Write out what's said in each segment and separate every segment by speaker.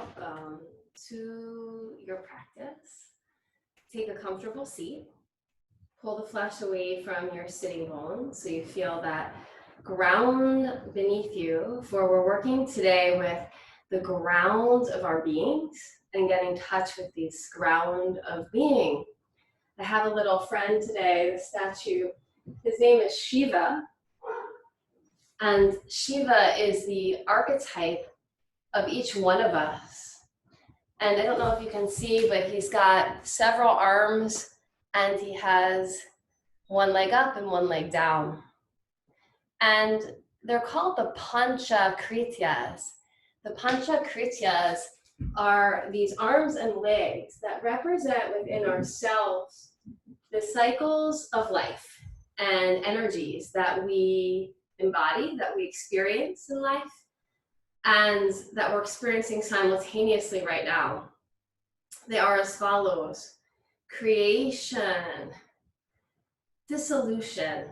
Speaker 1: welcome to your practice. Take a comfortable seat. Pull the flesh away from your sitting bones so you feel that ground beneath you, for we're working today with the ground of our beings and get in touch with this ground of being. I have a little friend today, the statue. His name is Shiva. And Shiva is the archetype of each one of us. And I don't know if you can see, but he's got several arms and he has one leg up and one leg down. And they're called the Pancha Krityas. The Pancha Krityas are these arms and legs that represent within ourselves the cycles of life and energies that we embody, that we experience in life, and that we're experiencing simultaneously right now. They are as follows: creation, dissolution,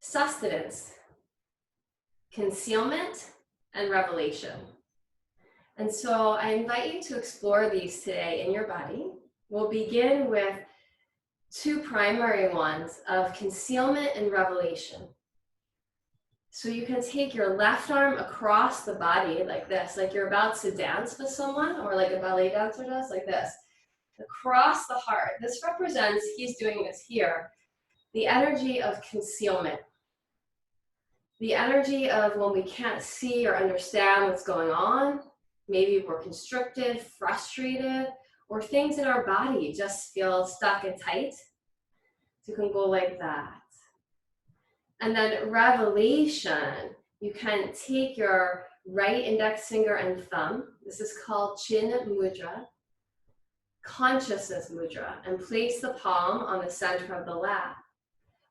Speaker 1: sustenance, concealment, and revelation. And so I invite you to explore these today in your body. We'll begin with two primary ones of concealment and revelation. So you can take your left arm across the body like this, like you're about to dance with someone, or like a ballet dancer does, like this, across the heart. This represents, he's doing this here, the energy of concealment. The energy of when we can't see or understand what's going on. Maybe we're constricted, frustrated, or things in our body just feel stuck and tight. So you can go like that. And then revelation, you can take your right index finger and thumb. This is called Chin Mudra, consciousness mudra, and place the palm on the center of the lap.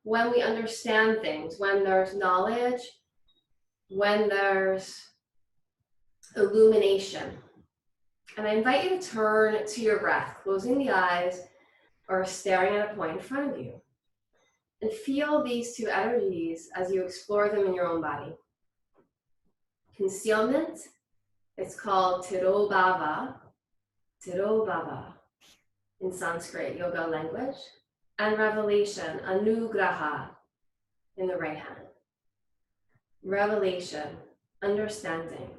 Speaker 1: When we understand things, when there's knowledge, when there's illumination. And I invite you to turn to your breath, closing the eyes or staring at a point in front of you. And feel these two energies as you explore them in your own body. Concealment, it's called tirobhava in Sanskrit yoga language. And revelation, anugraha in the right hand. Revelation, understanding.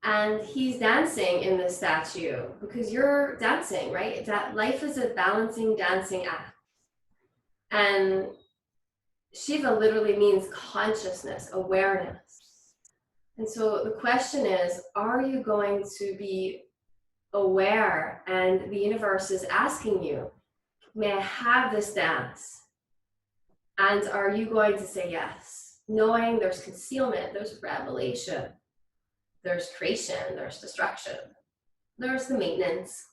Speaker 1: And he's dancing in this statue because you're dancing, right? That life is a balancing, dancing act. And Shiva literally means consciousness, awareness. And so the question is, are you going to be aware? And the universe is asking you, may I have this dance? And are you going to say yes? Knowing there's concealment, there's revelation, there's creation, there's destruction, there's the maintenance.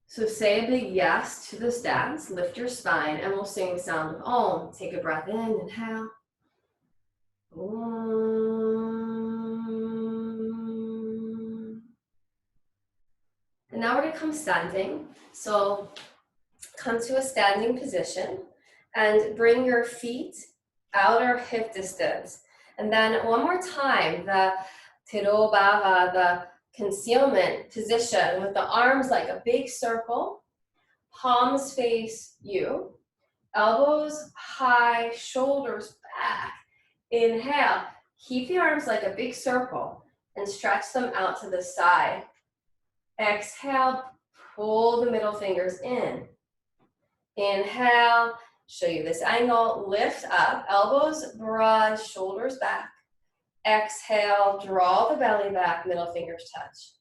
Speaker 1: So say a big yes to this dance, lift your spine, and we'll sing the sound of Om. Take a breath in, inhale. Om. And now we're gonna come standing. So come to a standing position and bring your feet outer hip distance. And then one more time, the tirobhava, the concealment position with the arms like a big circle, palms face you, elbows high, shoulders back. Inhale, keep the arms like a big circle and stretch them out to the side. Exhale, pull the middle fingers in. Inhale, show you this angle, lift up, elbows broad, shoulders back. Exhale, draw the belly back, middle fingers touch.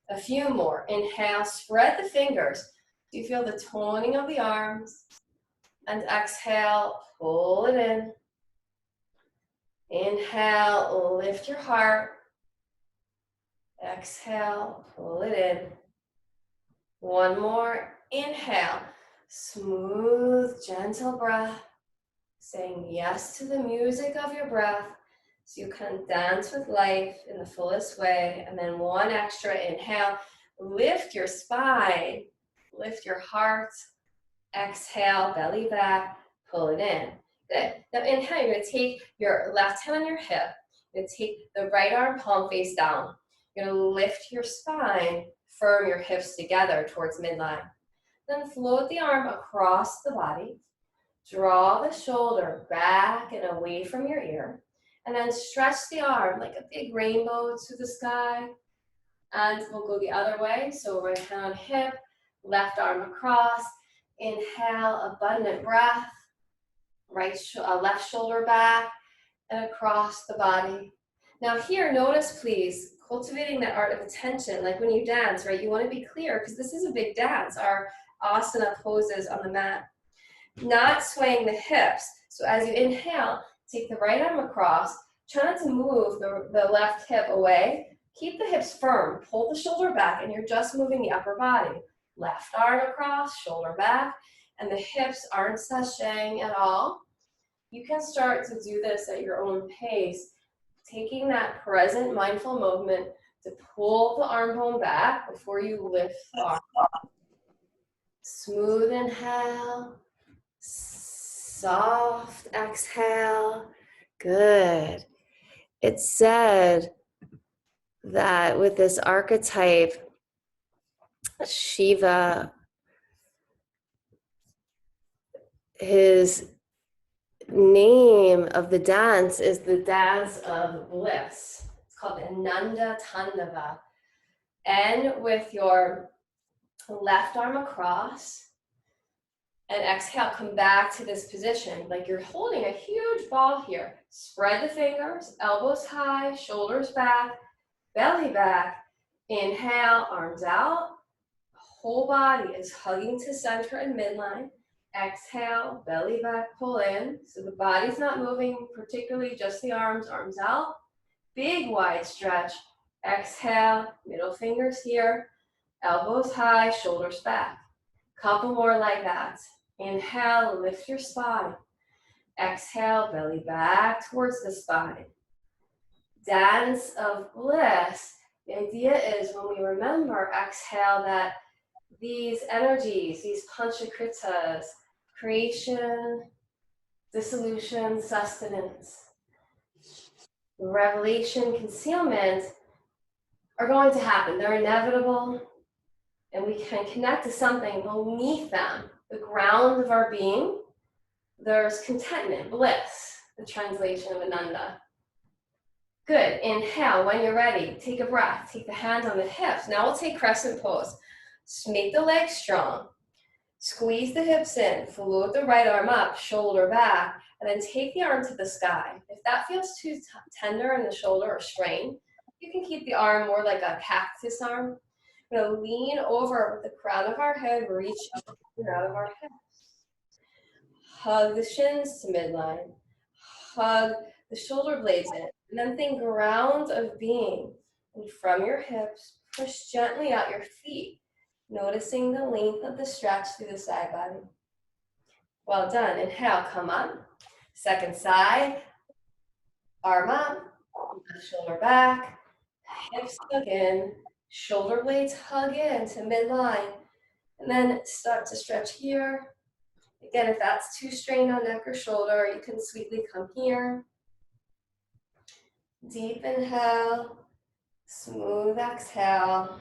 Speaker 1: A few more. Inhale, spread the fingers. Do you feel the toning of the arms? And exhale, pull it in. Inhale, lift your heart. Exhale, pull it in. One more. Inhale, smooth, gentle breath. Saying yes to the music of your breath. So you can dance with life in the fullest way. And then one extra inhale, lift your spine, lift your heart. Exhale, belly back, pull it in. Good. Now inhale, you're gonna take your left hand on your hip You're gonna take the right arm palm face down. You're gonna lift your spine, firm your hips together towards midline. Then float the arm across the body. Draw the shoulder back and away from your ear. And then stretch the arm like a big rainbow to the sky. And we'll go the other way. So right hand on hip, left arm across. Inhale, abundant breath. Left shoulder back and across the body. Now here, notice please, cultivating that art of attention, like when you dance, right? You want to be clear because this is a big dance, our asana poses on the mat. Not swaying the hips. So as you inhale, take the right arm across, try not to move the left hip away. Keep the hips firm, pull the shoulder back, and you're just moving the upper body. Left arm across, shoulder back, and the hips aren't sashaying at all. You can start to do this at your own pace, taking that present mindful movement to pull the arm bone back before you lift the arm. Smooth inhale, soft exhale. Good. It's said that with this archetype, Shiva, his name of the dance is the dance of bliss. It's called the Nanda Tandava. And with your left arm across, and exhale, come back to this position. Like you're holding a huge ball here. Spread the fingers, elbows high, shoulders back, belly back. Inhale, arms out. Whole body is hugging to center and midline. Exhale, belly back, pull in. So the body's not moving, particularly just the arms out. Big wide stretch. Exhale, middle fingers here. Elbows high, shoulders back. Couple more like that. Inhale, lift your spine. Exhale, belly back towards the spine. Dance of bliss. The idea is when we remember, exhale, that these energies, these panchakritas, creation, dissolution, sustenance, revelation, concealment, are going to happen. They're inevitable, and we can connect to something beneath them, the ground of our being. There's contentment, bliss, the translation of Ananda. Good. Inhale. When you're ready, take a breath. Take the hand on the hips. Now we'll take crescent pose. Make the legs strong. Squeeze the hips in. Float the right arm up, shoulder back, and then take the arm to the sky. If that feels too tender in the shoulder or strain, you can keep the arm more like a cactus arm. We're going to lean over with the crown of our head, reach up and out of our hips. Hug the shins to midline. Hug the shoulder blades in. And then think ground of being. And from your hips, push gently out your feet, noticing the length of the stretch through the side body. Well done. Inhale, come up. Second side. Arm up. Shoulder back. Hips hug in. Shoulder blades hug in to midline. And then start to stretch here. Again, if that's too strained on neck or shoulder, you can sweetly come here. Deep inhale. Smooth exhale.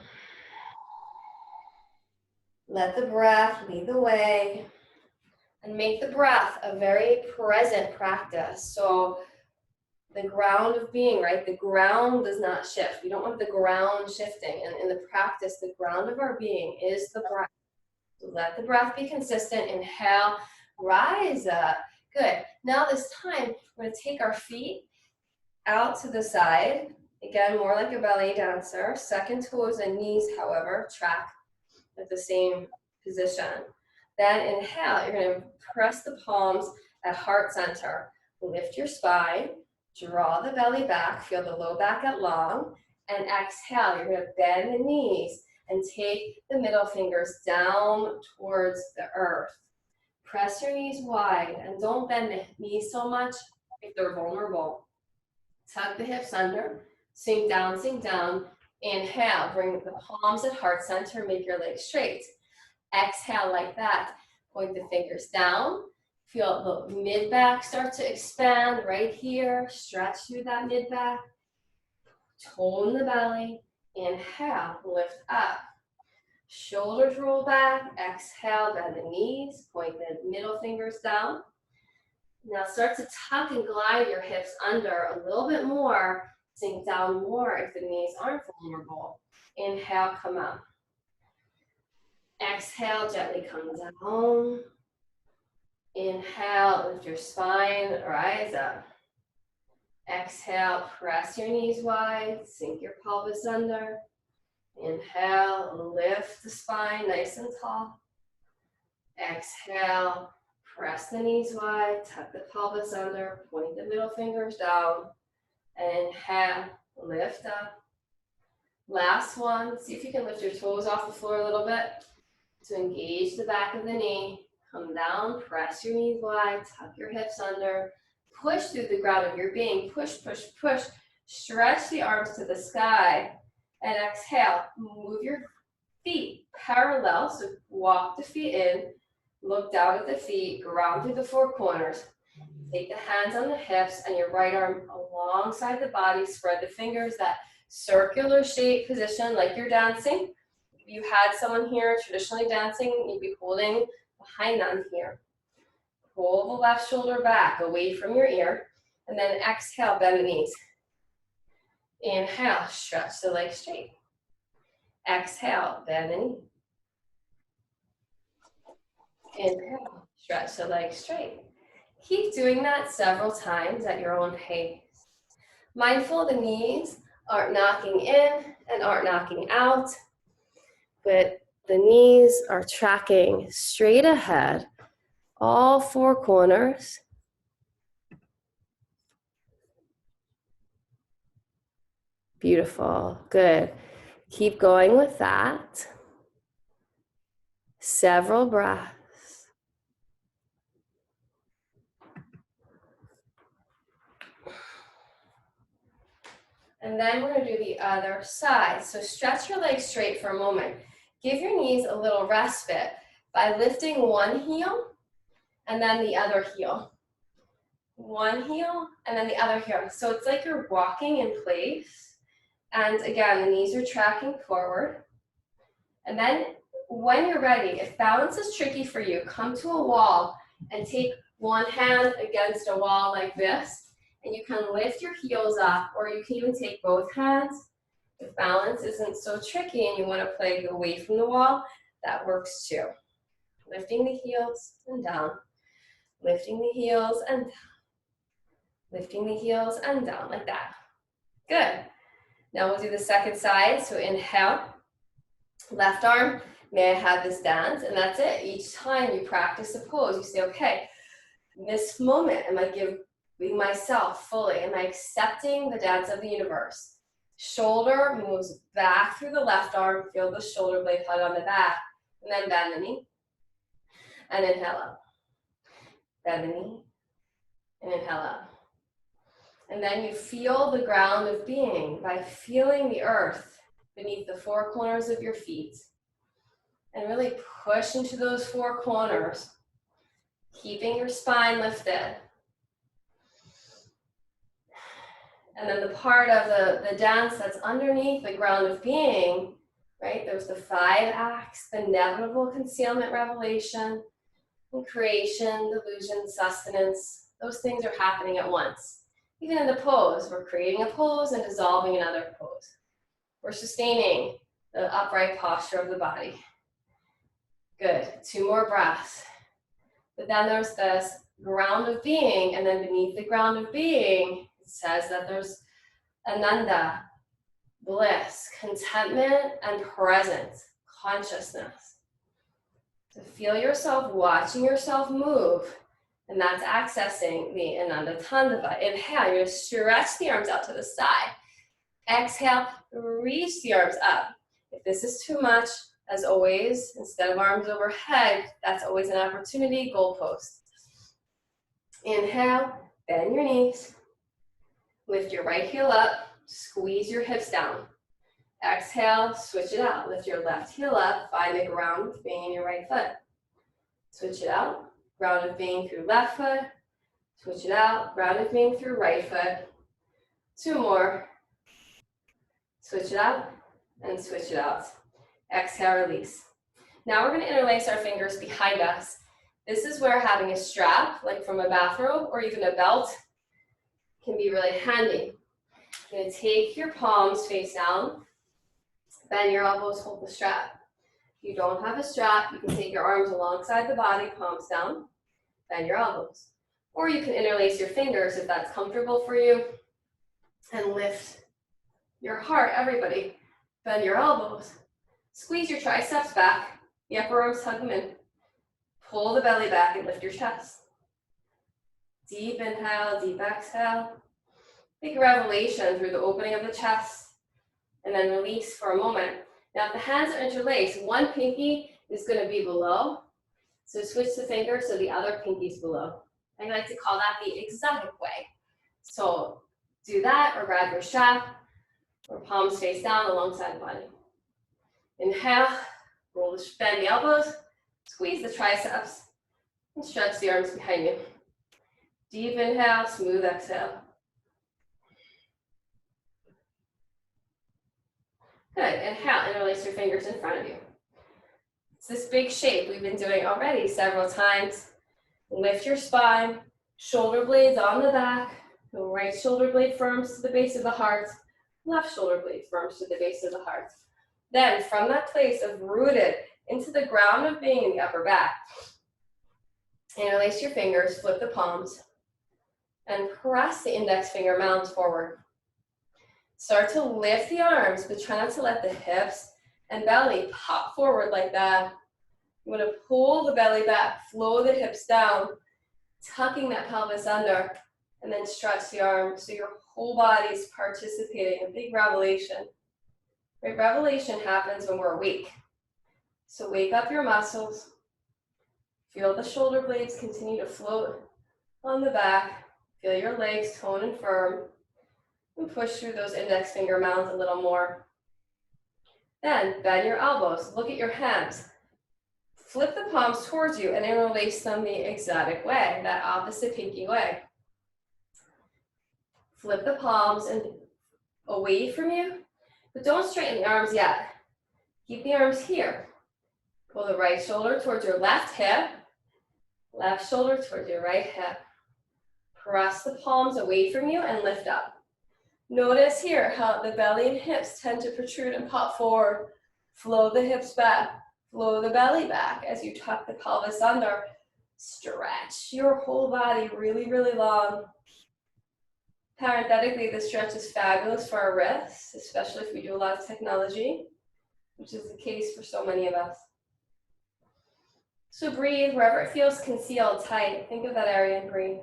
Speaker 1: Let the breath lead the way. And make the breath a very present practice. So the ground of being, right? The ground does not shift. We don't want the ground shifting. And in the practice, the ground of our being is the breath. So let the breath be consistent. Inhale, rise up. Good. Now this time, we're going to take our feet out to the side. Again, more like a ballet dancer. Second toes and knees, however, track at the same position. Then inhale, you're going to press the palms at heart center. Lift your spine, draw the belly back, feel the low back out long, and exhale, you're going to bend the knees and take the middle fingers down towards the earth. Press your knees wide and don't bend the knees so much if they're vulnerable. Tuck the hips under, sink down, sink down. Inhale, bring the palms at heart center, make your legs straight. Exhale like that. Point the fingers down. Feel the mid-back start to expand right here. Stretch through that mid-back. Tone the belly. Inhale, lift up. Shoulders roll back. Exhale, bend the knees. Point the middle fingers down. Now start to tuck and glide your hips under a little bit more. Sink down more if the knees aren't vulnerable. Inhale, come up. Exhale, gently come down. Inhale, lift your spine, rise up. Exhale, press your knees wide, sink your pelvis under. Inhale, lift the spine nice and tall. Exhale, press the knees wide, tuck the pelvis under, point the middle fingers down. And inhale, lift up. Last one, see if you can lift your toes off the floor a little bit to engage the back of the knee. Come down, press your knees wide, tuck your hips under, push through the ground of your being, push, push, push. Stretch the arms to the sky, and exhale. Move your feet parallel, so walk the feet in, look down at the feet, ground through the four corners. Take the hands on the hips and your right arm alongside the body, spread the fingers, that circular shape position like you're dancing. If you had someone here traditionally dancing, you'd be holding behind them here. Pull the left shoulder back away from your ear, and then exhale, bend the knees. Inhale, stretch the legs straight. Exhale, bend the knee. Inhale, stretch the legs straight. Keep doing that several times at your own pace. Mindful the knees aren't knocking in and aren't knocking out, but the knees are tracking straight ahead, all four corners. Beautiful, good. Keep going with that. Several breaths. And then we're going to do the other side. So stretch your legs straight for a moment. Give your knees a little respite by lifting one heel and then the other heel. One heel and then the other heel. So it's like you're walking in place. And again, the knees are tracking forward. And then when you're ready, if balance is tricky for you, come to a wall and take one hand against a wall like this. And you can lift your heels up, or you can even take both hands. If balance isn't so tricky and you want to play away from the wall, that works too. Lifting the heels and down. Lifting the heels and down. Lifting the heels and down, like that. Good. Now we'll do the second side. So inhale, left arm, may I have this dance? And that's it. Each time you practice the pose, you say, okay, in this moment, am I giving myself fully? Am I accepting the dance of the universe? Shoulder moves back through the left arm. Feel the shoulder blade hug on the back. And then bend the knee. And inhale up. Bend the knee. And inhale up. And then you feel the ground of being by feeling the earth beneath the four corners of your feet. And really push into those four corners, keeping your spine lifted. And then the part of the dance that's underneath the ground of being, right? There's the 5 acts, the inevitable, concealment, revelation, and creation, delusion, sustenance. Those things are happening at once. Even in the pose, we're creating a pose and dissolving another pose. We're sustaining the upright posture of the body. Good, 2 more breaths. But then there's this ground of being, and then beneath the ground of being, it says that there's ananda, bliss, contentment, and presence, consciousness. So feel yourself watching yourself move, and that's accessing the ananda tandava. Inhale, you're going to stretch the arms out to the side. Exhale, reach the arms up. If this is too much, as always, instead of arms overhead, that's always an opportunity, goalpost. Inhale, bend your knees. Lift your right heel up, squeeze your hips down. Exhale, switch it out. Lift your left heel up, find the ground with being in your right foot. Switch it out, grounded being through left foot, switch it out, grounded being through right foot, 2 more, switch it out, and switch it out. Exhale, release. Now we're going to interlace our fingers behind us. This is where having a strap, like from a bathrobe or even a belt, can be really handy. You're going to take your palms face down, bend your elbows, hold the strap. If you don't have a strap, you can take your arms alongside the body, palms down, bend your elbows. Or you can interlace your fingers if that's comfortable for you, and lift your heart, everybody. Bend your elbows. Squeeze your triceps back, the upper arms hug them in. Pull the belly back and lift your chest. Deep inhale, deep exhale. Take a revelation through the opening of the chest, and then release for a moment. Now, if the hands are interlaced, one pinky is going to be below. So switch the fingers so the other pinky's below. I like to call that the exotic way. So do that, or grab your strap, or palms face down alongside the body. Inhale, bend the elbows, squeeze the triceps, and stretch the arms behind you. Deep inhale, smooth exhale. Good, inhale, interlace your fingers in front of you. It's this big shape we've been doing already several times. Lift your spine, shoulder blades on the back, the right shoulder blade firms to the base of the heart, left shoulder blade firms to the base of the heart. Then from that place of rooted into the ground of being in the upper back, interlace your fingers, flip the palms, and press the index finger mounds forward. Start to lift the arms, but try not to let the hips and belly pop forward like that. You want to pull the belly back, flow the hips down, tucking that pelvis under, and then stretch the arms so your whole body is participating in a big revelation. Right? Revelation happens when we're awake. So wake up your muscles. Feel the shoulder blades continue to float on the back. Feel your legs tone and firm. And push through those index finger mounds a little more. Then bend your elbows. Look at your hands. Flip the palms towards you and interlace them the exotic way, that opposite pinky way. Flip the palms and away from you, but don't straighten the arms yet. Keep the arms here. Pull the right shoulder towards your left hip, left shoulder towards your right hip. Press the palms away from you and lift up. Notice here how the belly and hips tend to protrude and pop forward. Flow the hips back, flow the belly back as you tuck the pelvis under. Stretch your whole body really, really long. Parenthetically, this stretch is fabulous for our wrists, especially if we do a lot of technology, which is the case for so many of us. So breathe wherever it feels concealed, tight. Think of that area and breathe.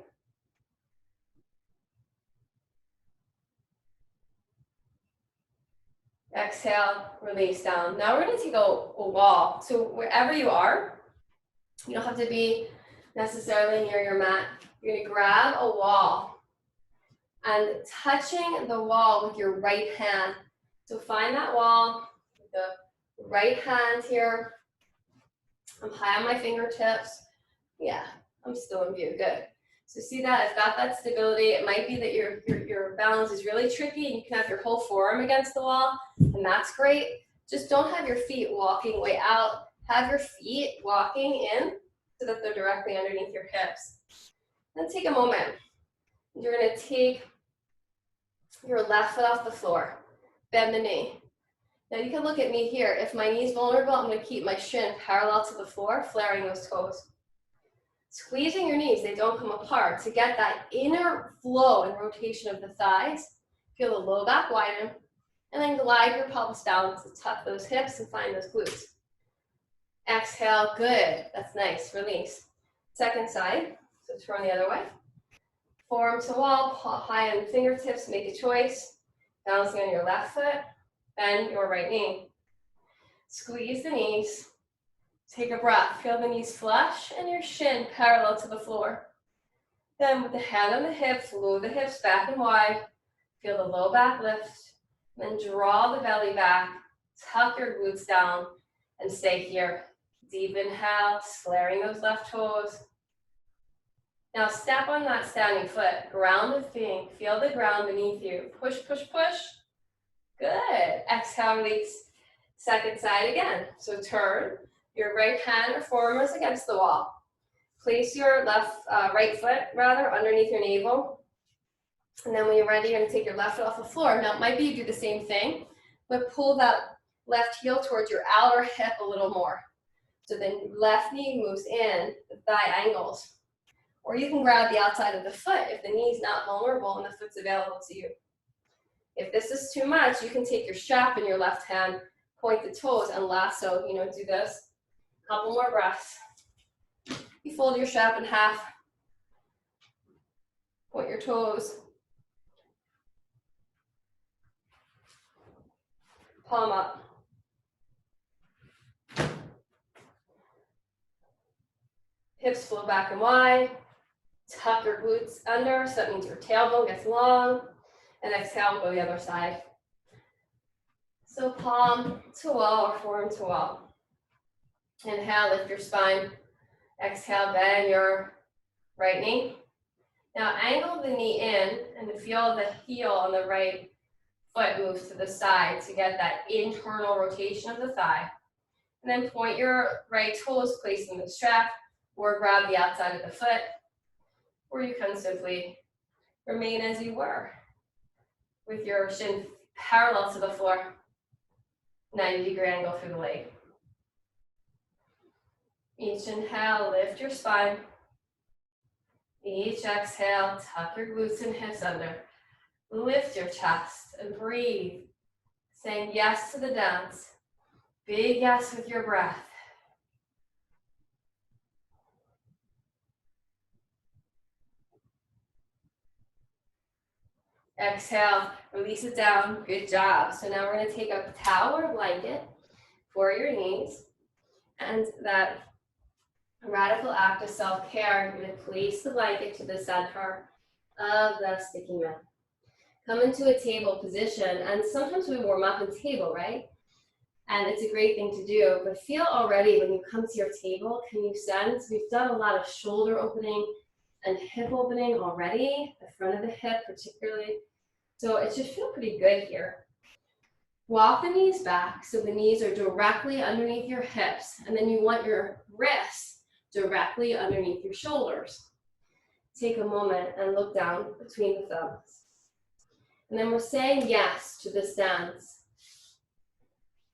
Speaker 1: Exhale, release down. Now we're going to take a wall. So wherever you are, you don't have to be necessarily near your mat. You're going to grab a wall and touching the wall with your right hand. So find that wall with the right hand here. I'm high on my fingertips. Yeah, I'm still in view. Good. So see that? I've got that stability. It might be that your balance is really tricky and you can have your whole forearm against the wall, and that's great. Just don't have your feet walking way out. Have your feet walking in so that they're directly underneath your hips. Then take a moment. You're going to take your left foot off the floor. Bend the knee. Now you can look at me here. If my knee's vulnerable, I'm going to keep my shin parallel to the floor, flaring those toes. Squeezing your knees, they don't come apart. To get that inner flow and rotation of the thighs, feel the low back widen, and then glide your pelvis down to tuck those hips and find those glutes. Exhale, good. That's nice. Release. Second side, so turn the other way. Forearm to wall, high on the fingertips, make a choice. Balancing on your left foot, bend your right knee. Squeeze the knees. Take a breath. Feel the knees flush and your shin parallel to the floor. Then with the hand on the hip, flow the hips back and wide. Feel the low back lift. Then draw the belly back. Tuck your glutes down and stay here. Deep inhale, flaring those left toes. Now step on that standing foot, ground of being, feel the ground beneath you. Push, push, push. Good. Exhale, release. Second side again. So turn your right hand or forearm against the wall. Place your right foot rather underneath your navel. And then when you're ready, you're gonna take your left foot off the floor. Now it might be you do the same thing, but pull that left heel towards your outer hip a little more. So then left knee moves in, the thigh angles. Or you can grab the outside of the foot if the knee's not vulnerable and the foot's available to you. If this is too much, you can take your strap in your left hand, point the toes and lasso, do this. Couple more breaths. You fold your strap in half. Point your toes. Palm up. Hips flow back and wide. Tuck your glutes under, so that means your tailbone gets long. And exhale, go the other side. So palm to wall or forearm to wall. Inhale, lift your spine. Exhale, bend your right knee. Now angle the knee in and feel the heel on the right foot moves to the side to get that internal rotation of the thigh. And then point your right toes, placing the strap, or grab the outside of the foot, or you can simply remain as you were with your shin parallel to the floor, 90-degree angle through the leg. Each inhale, lift your spine. Each exhale, tuck your glutes and hips under. Lift your chest and breathe, saying yes to the dance. Big yes with your breath. Exhale, release it down. Good job. So now we're going to take a towel or blanket for your knees. And that radical act of self-care, you're going to place the blanket to the center of the sticky mat. Come into a table position, and sometimes we warm up in table, right? And it's a great thing to do, but feel already when you come to your table, can you sense, we've done a lot of shoulder opening and hip opening already, the front of the hip particularly. So it should feel pretty good here. Walk the knees back so the knees are directly underneath your hips, and then you want your wrists directly underneath your shoulders. Take a moment and look down between the thumbs. And then we're saying yes to this dance.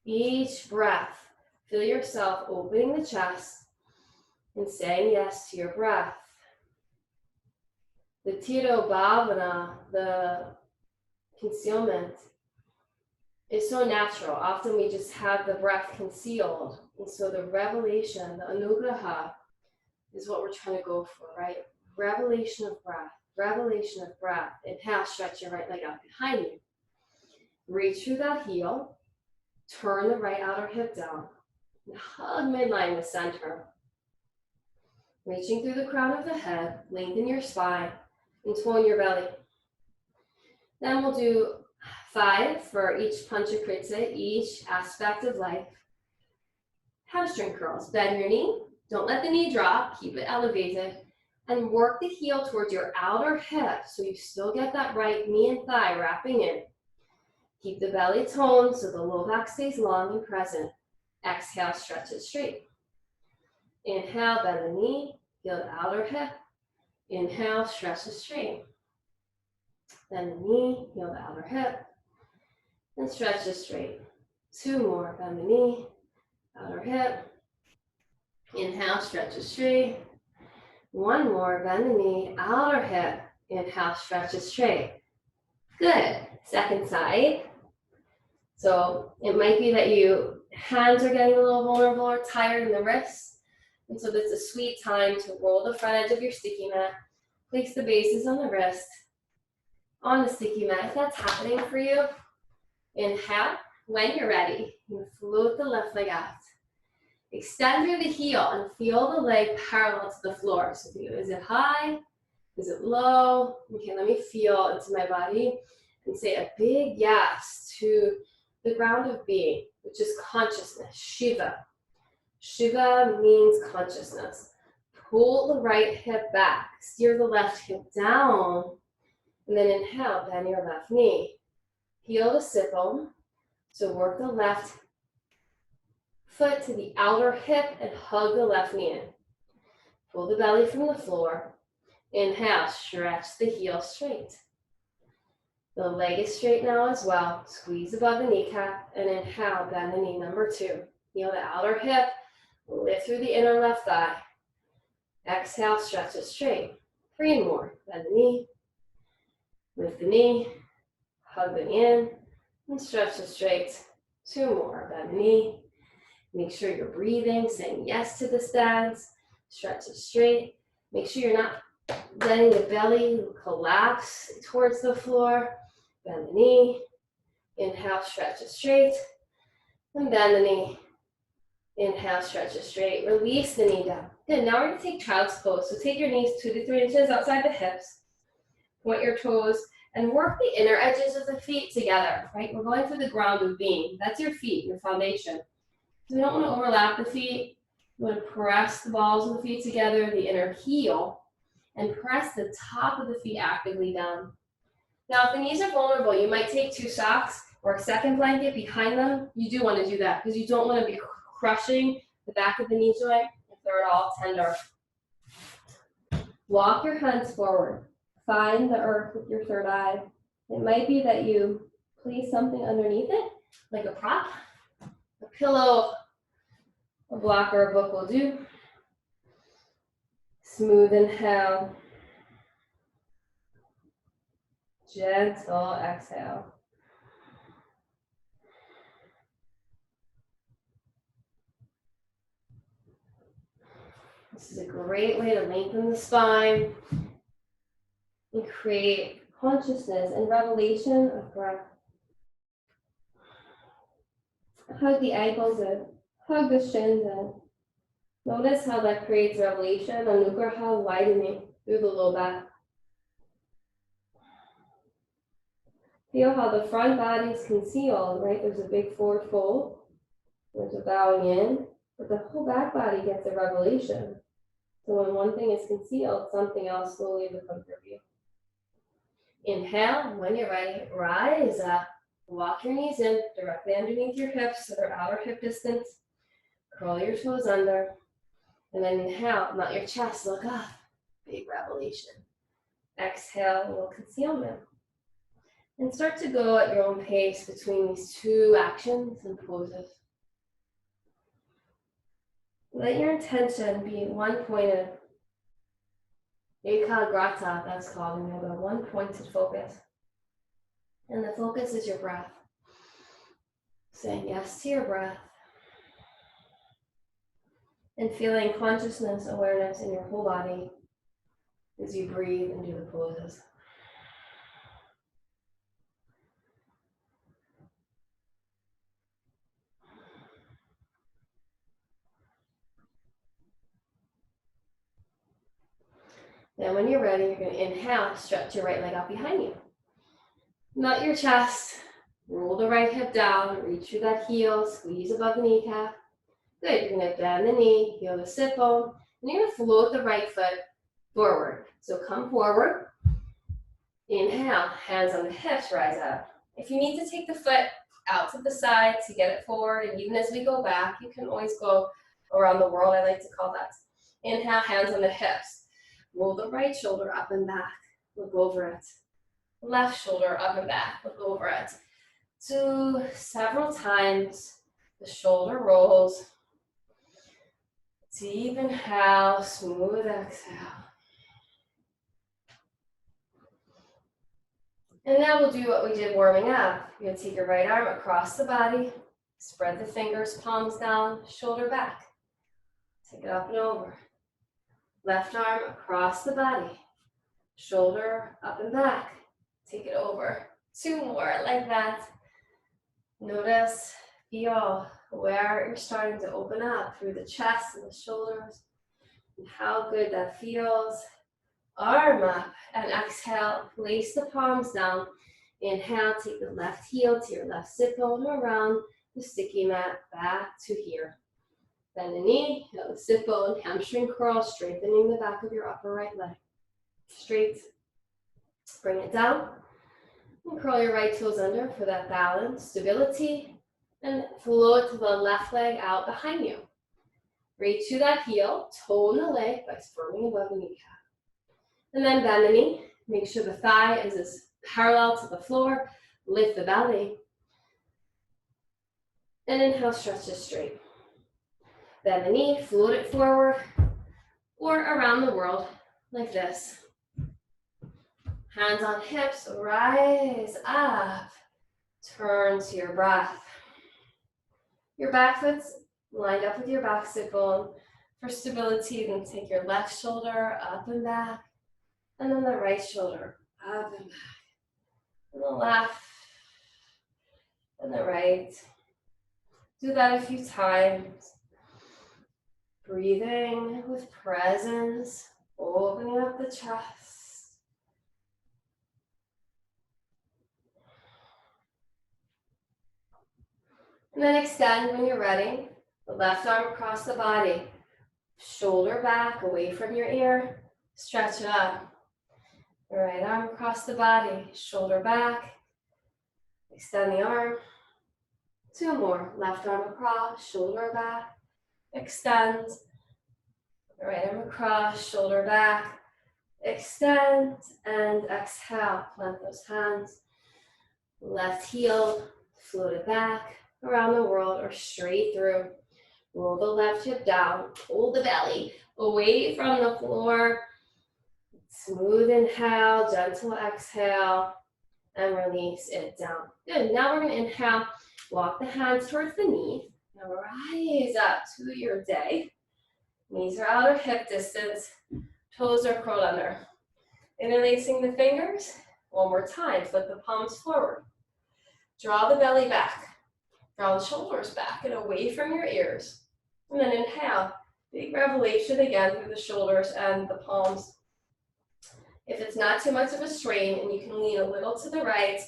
Speaker 1: Each breath, feel yourself opening the chest and saying yes to your breath. The Tiro Bhavana, the concealment, is so natural. Often we just have the breath concealed. And so the revelation, the anugraha, is what we're trying to go for, right? Revelation of breath, revelation of breath. Inhale, stretch your right leg out behind you. Reach through that heel. Turn the right outer hip down. And hug midline with center. Reaching through the crown of the head, lengthen your spine, and tone your belly. Then we'll do 5 for each panchakritya, each aspect of life. Hamstring curls. Bend your knee. Don't let the knee drop. Keep it elevated. And work the heel towards your outer hip so you still get that right knee and thigh wrapping in. Keep the belly toned so the low back stays long and present. Exhale, stretch it straight. Inhale, bend the knee. Feel the outer hip. Inhale, stretch it straight. Bend the knee, feel the outer hip. And stretch it straight. 2 more. Bend the knee, outer hip. Inhale, stretch it straight. 1 more. Bend the knee, outer hip. Inhale, stretch it straight. Good. Second side. So it might be that your hands are getting a little vulnerable or tired in the wrists. And so that's a sweet time to roll the front edge of your sticky mat. Place the bases on the wrist. On the sticky mat. If that's happening for you, inhale. When you're ready, you float the left leg out. Extend through the heel and feel the leg parallel to the floor. So is it high? Is it low? Okay, let me feel into my body and say a big yes to the ground of being, which is consciousness, Shiva. Shiva means consciousness. pull the right hip back, steer the left hip down, and then inhale, bend your left knee. Heel the sit bone, so work the left foot to the outer hip and hug the left knee in. Pull the belly from the floor. Inhale, stretch the heel straight. The leg is straight now as well. Squeeze above the kneecap and inhale, bend the knee. Number 2. Heel the outer hip, lift through the inner left thigh. Exhale, stretch it straight. 3 more. Bend the knee, lift the knee, hug the knee in, and stretch it straight. 2 more. Bend the knee. Make sure you're breathing, saying yes to the stance. Stretch it straight. Make sure you're not letting the belly collapse towards the floor. Bend the knee. Inhale, stretch it straight. And bend the knee. Inhale, stretch it straight. Release the knee down. Good. Now we're going to take child's pose. So take your knees 2 to 3 inches outside the hips. Point your toes and work the inner edges of the feet together, right? We're going for the grounded being. That's your feet, your foundation. So we don't want to overlap the feet. You want to press the balls of the feet together, the inner heel, and press the top of the feet actively down. Now, if the knees are vulnerable, you might take 2 socks or a second blanket behind them. You do want to do that because you don't want to be crushing the back of the knee joint if they're at all tender. Walk your hands forward. Find the earth with your third eye. It might be that you place something underneath it, like a prop, a pillow, a block, or a book will do. Smooth inhale. Gentle exhale. This is a great way to lengthen the spine and create consciousness and revelation of breath. Hug the ankles in, hug the shins in. Notice how that creates revelation, anugraha, widening through the low back. Feel how the front body is concealed, right? There's a big forward fold. There's a bowing in, but the whole back body gets a revelation. So when one thing is concealed, something else slowly becomes revealed. Inhale, when you're ready, rise up. Walk your knees in directly underneath your hips so they're outer hip distance. Curl your toes under. And then inhale, melt your chest, look up. Big revelation. Exhale, a little concealment. And start to go at your own pace between these 2 actions and poses. Let your intention be one-pointed. Ekagrata, that's called in yoga, one-pointed focus. And the focus is your breath. Saying yes to your breath. And feeling consciousness, awareness in your whole body as you breathe and do the poses. Then when you're ready, you're going to inhale, stretch your right leg out behind you. Melt your chest, roll the right hip down, reach through that heel, squeeze above the kneecap. Good, you're going to bend the knee, heel the sit bone, and you're going to float the right foot forward. So come forward, inhale, hands on the hips, rise up. If you need to take the foot out to the side to get it forward, and even as we go back, you can always go around the world, I like to call that. Inhale, hands on the hips. Roll the right shoulder up and back, look over it. Left shoulder up and back, look over it. 2 several times, the shoulder rolls. Deep inhale, smooth exhale. And now we'll do what we did warming up. You're going to take your right arm across the body, spread the fingers, palms down, shoulder back. Take it up and over. Left arm across the body, shoulder up and back. Take it over. 2 more like that. Notice, feel where you're starting to open up through the chest and the shoulders and how good that feels. Arm up and exhale, place the palms down. Inhale, take the left heel to your left sit bone around the sticky mat back to here. Bend the knee, heel the sit bone, hamstring curl, strengthening the back of your upper right leg. Straight. Bring it down. And curl your right toes under for that balance, stability, and float the left leg out behind you. Reach to that heel, tone the leg by firming above the kneecap. And then bend the knee. Make sure the thigh is as parallel to the floor. Lift the belly. And inhale, stretch it straight. Bend the knee, float it forward or around the world like this. Hands on hips, rise up. Turn to your breath. Your back foot's lined up with your back sit bone. For stability, then take your left shoulder up and back, and then the right shoulder up and back. And the left, and the right. Do that a few times. Breathing with presence, opening up the chest. And then extend when you're ready. The left arm across the body. Shoulder back, away from your ear. Stretch it up. The right arm across the body. Shoulder back. Extend the arm. Two more. Left arm across, shoulder back. Extend. The right arm across, shoulder back. Extend and exhale. Plant those hands. Left heel, float it back around the world or straight through. Roll the left hip down. Hold the belly away from the floor. Smooth inhale, gentle exhale, and release it down. Good. Now we're going to inhale. Walk the hands towards the knee. Now rise up to your day. Knees are out of hip distance. Toes are curled under. Interlacing the fingers. One more time. Flip the palms forward. Draw the belly back. Draw the shoulders back and away from your ears. And then inhale. Big revelation again through the shoulders and the palms. If it's not too much of a strain and you can lean a little to the right,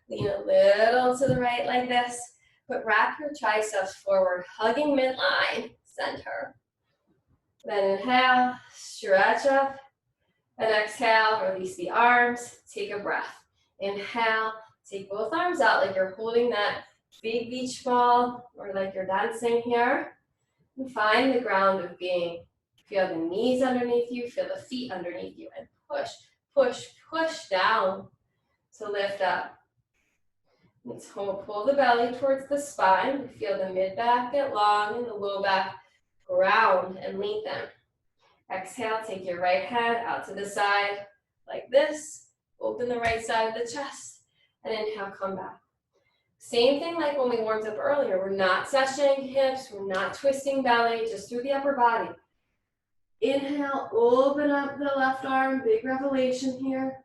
Speaker 1: lean a little to the right like this, but wrap your triceps forward, hugging midline, center. Then inhale, stretch up, and exhale, release the arms, take a breath. Inhale, take both arms out like you're holding that big beach ball or like you're dancing here. And find the ground of being. Feel the knees underneath you, feel the feet underneath you, and push, push, push down to lift up. Let's pull the belly towards the spine. Feel the mid-back get long and the low back ground and lengthen. Exhale, take your right hand out to the side like this. Open the right side of the chest. And inhale, come back. Same thing like when we warmed up earlier. We're not sashaying hips. We're not twisting belly, just through the upper body. Inhale, open up the left arm. Big revelation here.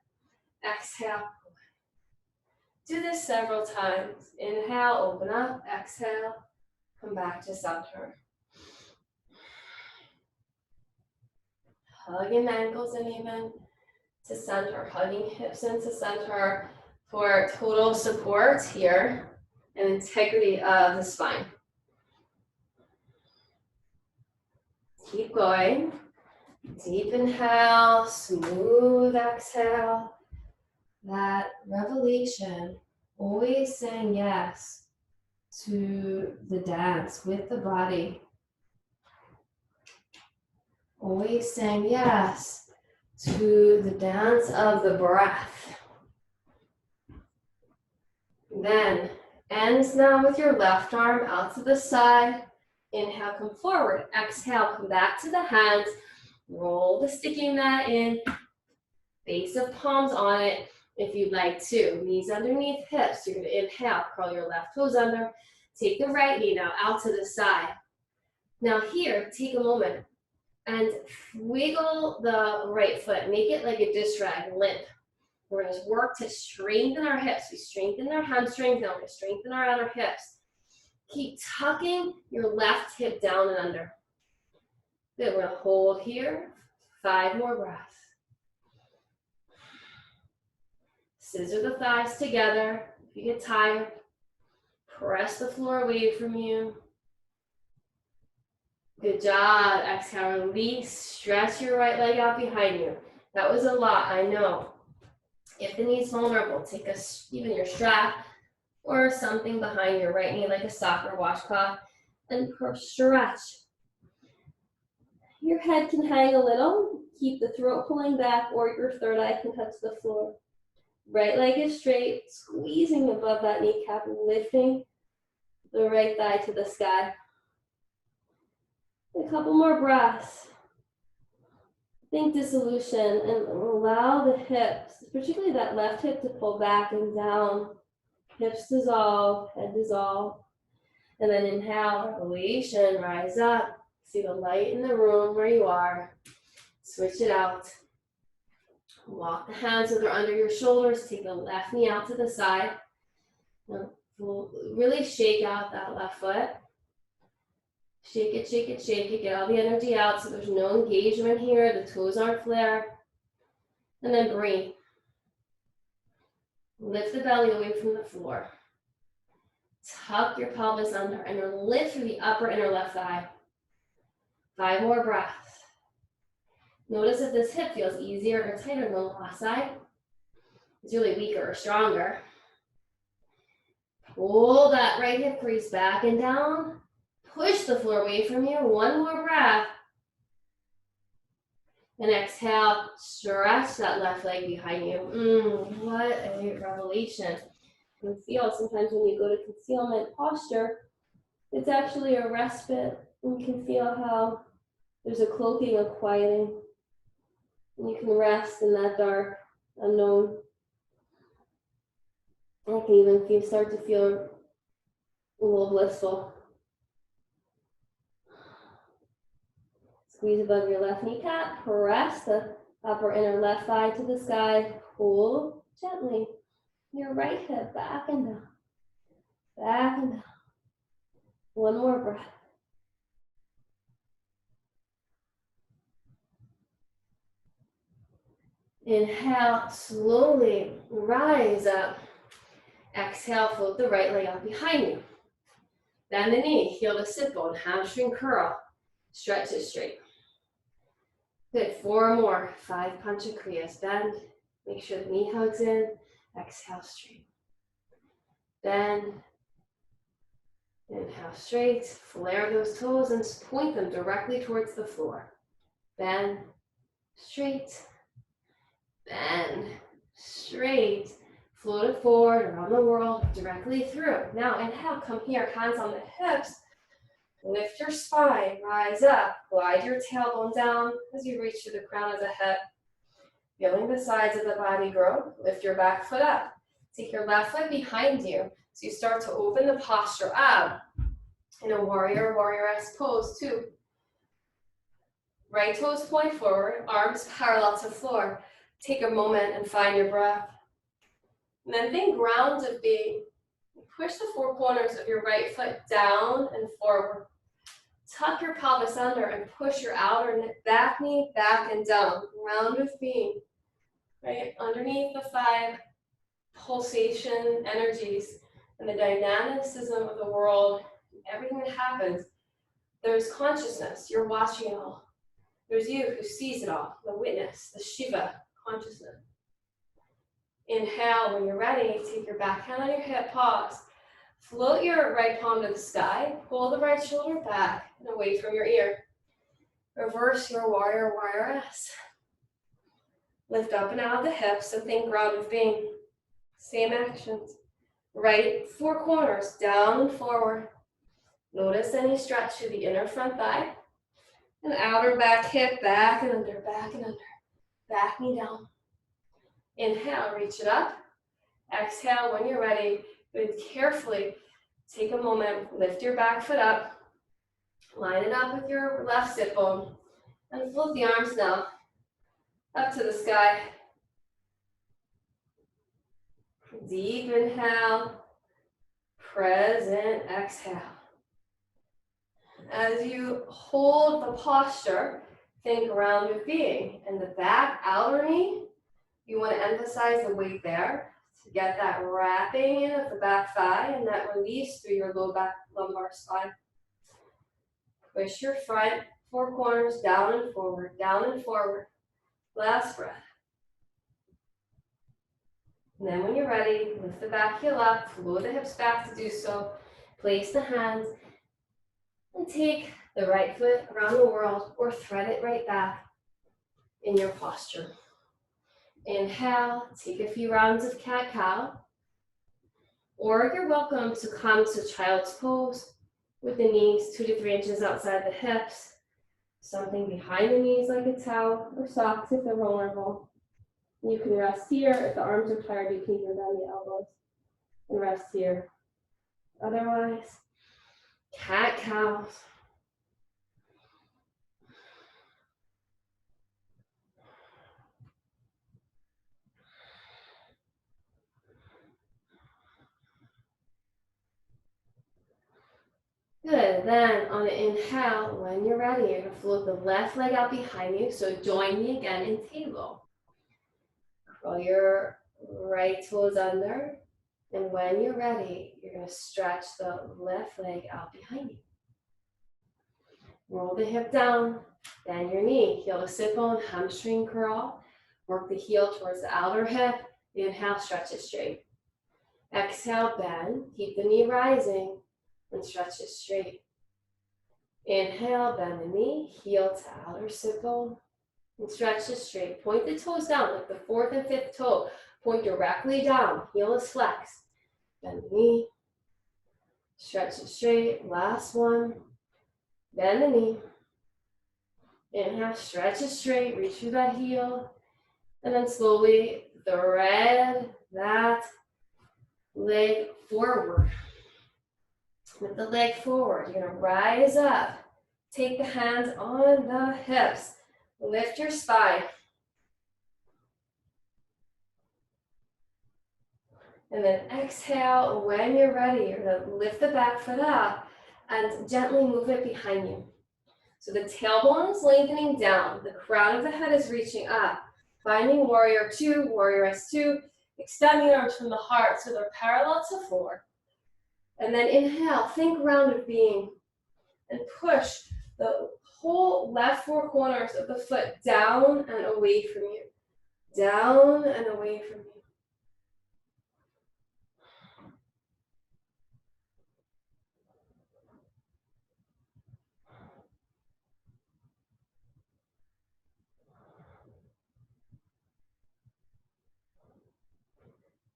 Speaker 1: Exhale. Do this several times. Inhale, open up, exhale, come back to center. Hugging ankles and even to center, hugging hips into center for total support here and integrity of the spine. Keep going. Deep inhale, smooth exhale. That revelation, always saying yes to the dance with the body. Always saying yes to the dance of the breath. Then, ends now with your left arm out to the side. Inhale, come forward. Exhale, come back to the hands. Roll the sticky mat in. Base of palms on it. If you'd like to, knees underneath hips, you're going to inhale, curl your left toes under, take the right knee now out to the side. Now here, take a moment and wiggle the right foot, make it like a dish rag, limp. We're going to work to strengthen our hips. We strengthen our hamstrings, now we're going to strengthen our outer hips. Keep tucking your left hip down and under. Then we're going to hold here, 5 more breaths. Scissor the thighs together. If you get tired, press the floor away from you. Good job. Exhale, release. Stretch your right leg out behind you. That was a lot, I know. If the knee's vulnerable, take even your strap or something behind your right knee like a sock or washcloth and stretch. Your head can hang a little. Keep the throat pulling back or your third eye can touch the floor. Right leg is straight, squeezing above that kneecap, lifting the right thigh to the sky. A couple more breaths. Think dissolution and allow the hips, particularly that left hip, to pull back and down. Hips dissolve, head dissolve. And then inhale, revelation, rise up. See the light in the room where you are. Switch it out. Walk the hands so they're under your shoulders. Take the left knee out to the side. Now, really shake out that left foot. Shake it, shake it, shake it. Get all the energy out so there's no engagement here. The toes aren't flared. And then breathe. Lift the belly away from the floor. Tuck your pelvis under and then lift through the upper inner left thigh. 5 more breaths. Notice if this hip feels easier or tighter than the last side. It's really weaker or stronger. Pull that right hip crease back and down. Push the floor away from you. 1 more breath. And exhale, stretch that left leg behind you. What a revelation. You can feel sometimes when you go to concealment posture, it's actually a respite. And you can feel how there's a cloaking of quieting. And you can rest in that dark, unknown. I can even start to feel a little blissful. Squeeze above your left kneecap. Press the upper inner left thigh to the sky. Pull gently your right hip back and down. Back and down. 1 more breath. Inhale, slowly rise up. Exhale, float the right leg out behind you. Bend the knee, heel to sit bone, hamstring curl. Stretch it straight. Good, 4 more. 5 panchakriyas. Bend, make sure the knee hugs in. Exhale, straight. Bend. Inhale, straight. Flare those toes and point them directly towards the floor. Bend, straight. Bend, straight. Float it forward around the world, directly through. Now inhale, come here, hands on the hips. Lift your spine, rise up. Glide your tailbone down as you reach to the crown of the head. Feeling the sides of the body grow. Lift your back foot up. Take your left leg behind you. So you start to open the posture up in a warrior-esque pose too. Right toes point forward, arms parallel to floor. Take a moment and find your breath. And then think ground of being. Push the 4 corners of your right foot down and forward. Tuck your pelvis under and push your outer back knee back and down. Round of being. Right underneath the 5 pulsation energies and the dynamicism of the world, everything that happens, there's consciousness. You're watching it all. There's you who sees it all, the witness, the Shiva consciousness. Inhale, when you're ready, take your back hand on your hip, pause. Float your right palm to the sky, pull the right shoulder back and away from your ear. Reverse your warrior-S. Lift up and out of the hips and think ground of being. Same actions. Right 4 corners, down and forward. Notice any stretch to the inner front thigh. And outer back hip, back and under, back and under. Back knee down. Inhale, reach it up. Exhale, when you're ready, good, carefully take a moment, lift your back foot up. Line it up with your left sit bone. And float the arms now up to the sky. Deep inhale. Present exhale. As you hold the posture, think round of being. And the back outer knee, you want to emphasize the weight there to get that wrapping in of the back thigh and that release through your low back lumbar spine. Push your front four corners down and forward, down and forward. Last breath. And then when you're ready, lift the back heel up, flow the hips back to do so. Place the hands and take the right foot around the world or thread it right back in your posture. Inhale, take a few rounds of cat-cow. Or you're welcome to come to child's pose with the knees 2 to 3 inches outside the hips. Something behind the knees like a towel or socks if they're vulnerable. You can rest here. If the arms are tired, you can go down the elbows and rest here. Otherwise, cat-cow. Good, then on an inhale, when you're ready, you're gonna float the left leg out behind you, so join me again in table. Curl your right toes under, and when you're ready, you're gonna stretch the left leg out behind you. Roll the hip down, bend your knee, heel to sit bone, hamstring curl, work the heel towards the outer hip, inhale, stretch it straight. Exhale, bend, keep the knee rising, and stretch it straight. Inhale, bend the knee, heel to outer sit bone, and stretch it straight. Point the toes down, like the 4th and 5th toe. Point directly down, heel is flexed. Bend the knee, stretch it straight. Last one, bend the knee. Inhale, stretch it straight, reach through that heel, and then slowly thread that leg forward. With the leg forward, you're gonna rise up. Take the hands on the hips. Lift your spine. And then exhale, when you're ready, you're gonna lift the back foot up and gently move it behind you. So the tailbone is lengthening down, the crown of the head is reaching up. Finding warrior two, warrior S2, extending arms from the heart so they're parallel to floor. And then inhale, think rounded being, and push the whole left 4 corners of the foot down and away from you. Down and away from you.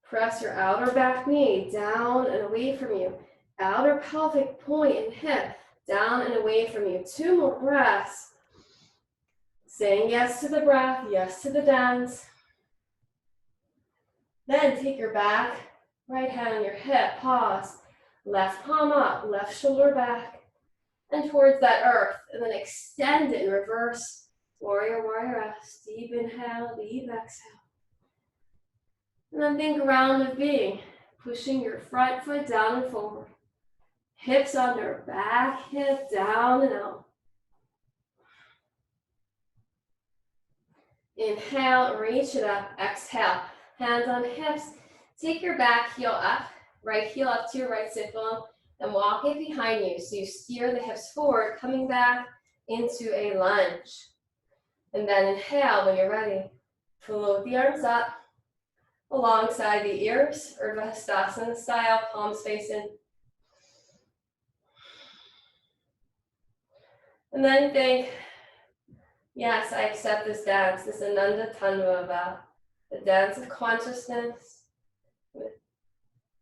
Speaker 1: Press your outer back knee down and away from you. Outer pelvic point and hip down and away from you. 2 more breaths. Saying yes to the breath, yes to the dance. Then take your back, right hand on your hip, pause. Left palm up, left shoulder back, and towards that earth. And then extend it in reverse. Warrior, warrior S. Deep inhale, deep exhale. And then think rounded being, pushing your front foot down and forward. Hips under, back hip down and out. Inhale, reach it up. Exhale, hands on hips. Take your back heel up, right heel up to your right sit bone, and walk it behind you. So you steer the hips forward, coming back into a lunge. And then inhale when you're ready. Float the arms up alongside the ears, Urdhva Hastasana style, palms facing. And then think, yes, I accept this dance, this Ananda Tanvava, the dance of consciousness.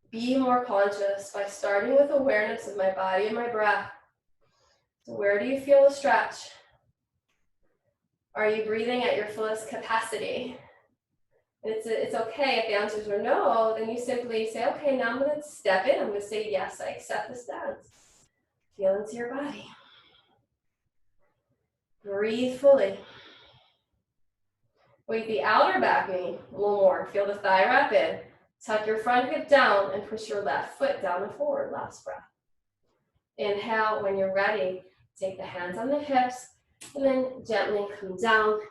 Speaker 1: Be more conscious by starting with awareness of my body and my breath. So where do you feel the stretch? Are you breathing at your fullest capacity? It's okay if the answers are no, then you simply say, okay, now I'm going to step in. I'm going to say, yes, I accept this dance. Feel into your body. Breathe fully. Weight the outer back knee a little more. Feel the thigh wrap in. Tuck your front hip down and push your left foot down and forward. Last breath. Inhale when you're ready. Take the hands on the hips and then gently come down.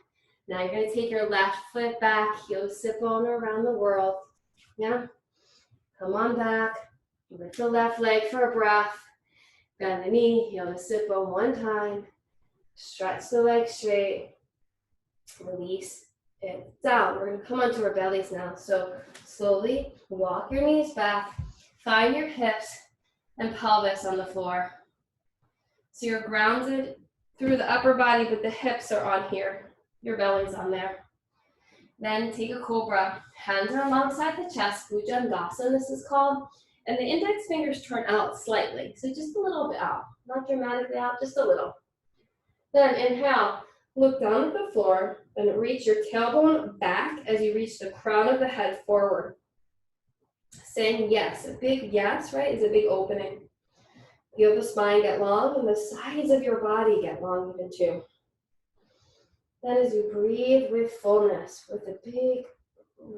Speaker 1: Now you're going to take your left foot back, heel to sit bone around the world. Yeah. Come on back. Lift the left leg for a breath. Bend the knee, heel the sit bone one time. Stretch the leg straight. Release it down. We're going to come onto our bellies now. So slowly walk your knees back. Find your hips and pelvis on the floor. So you're grounded through the upper body, but the hips are on here. Your belly's on there. Then take a cobra. Hands are alongside the chest. Bhujangasana, this is called. And the index fingers turn out slightly. So just a little bit out. Not dramatically out, just a little. Then inhale. Look down at the floor and reach your tailbone back as you reach the crown of the head forward. Saying yes. A big yes, right, is a big opening. Feel the spine get long and the sides of your body get long even too. Then as you breathe with fullness, with a big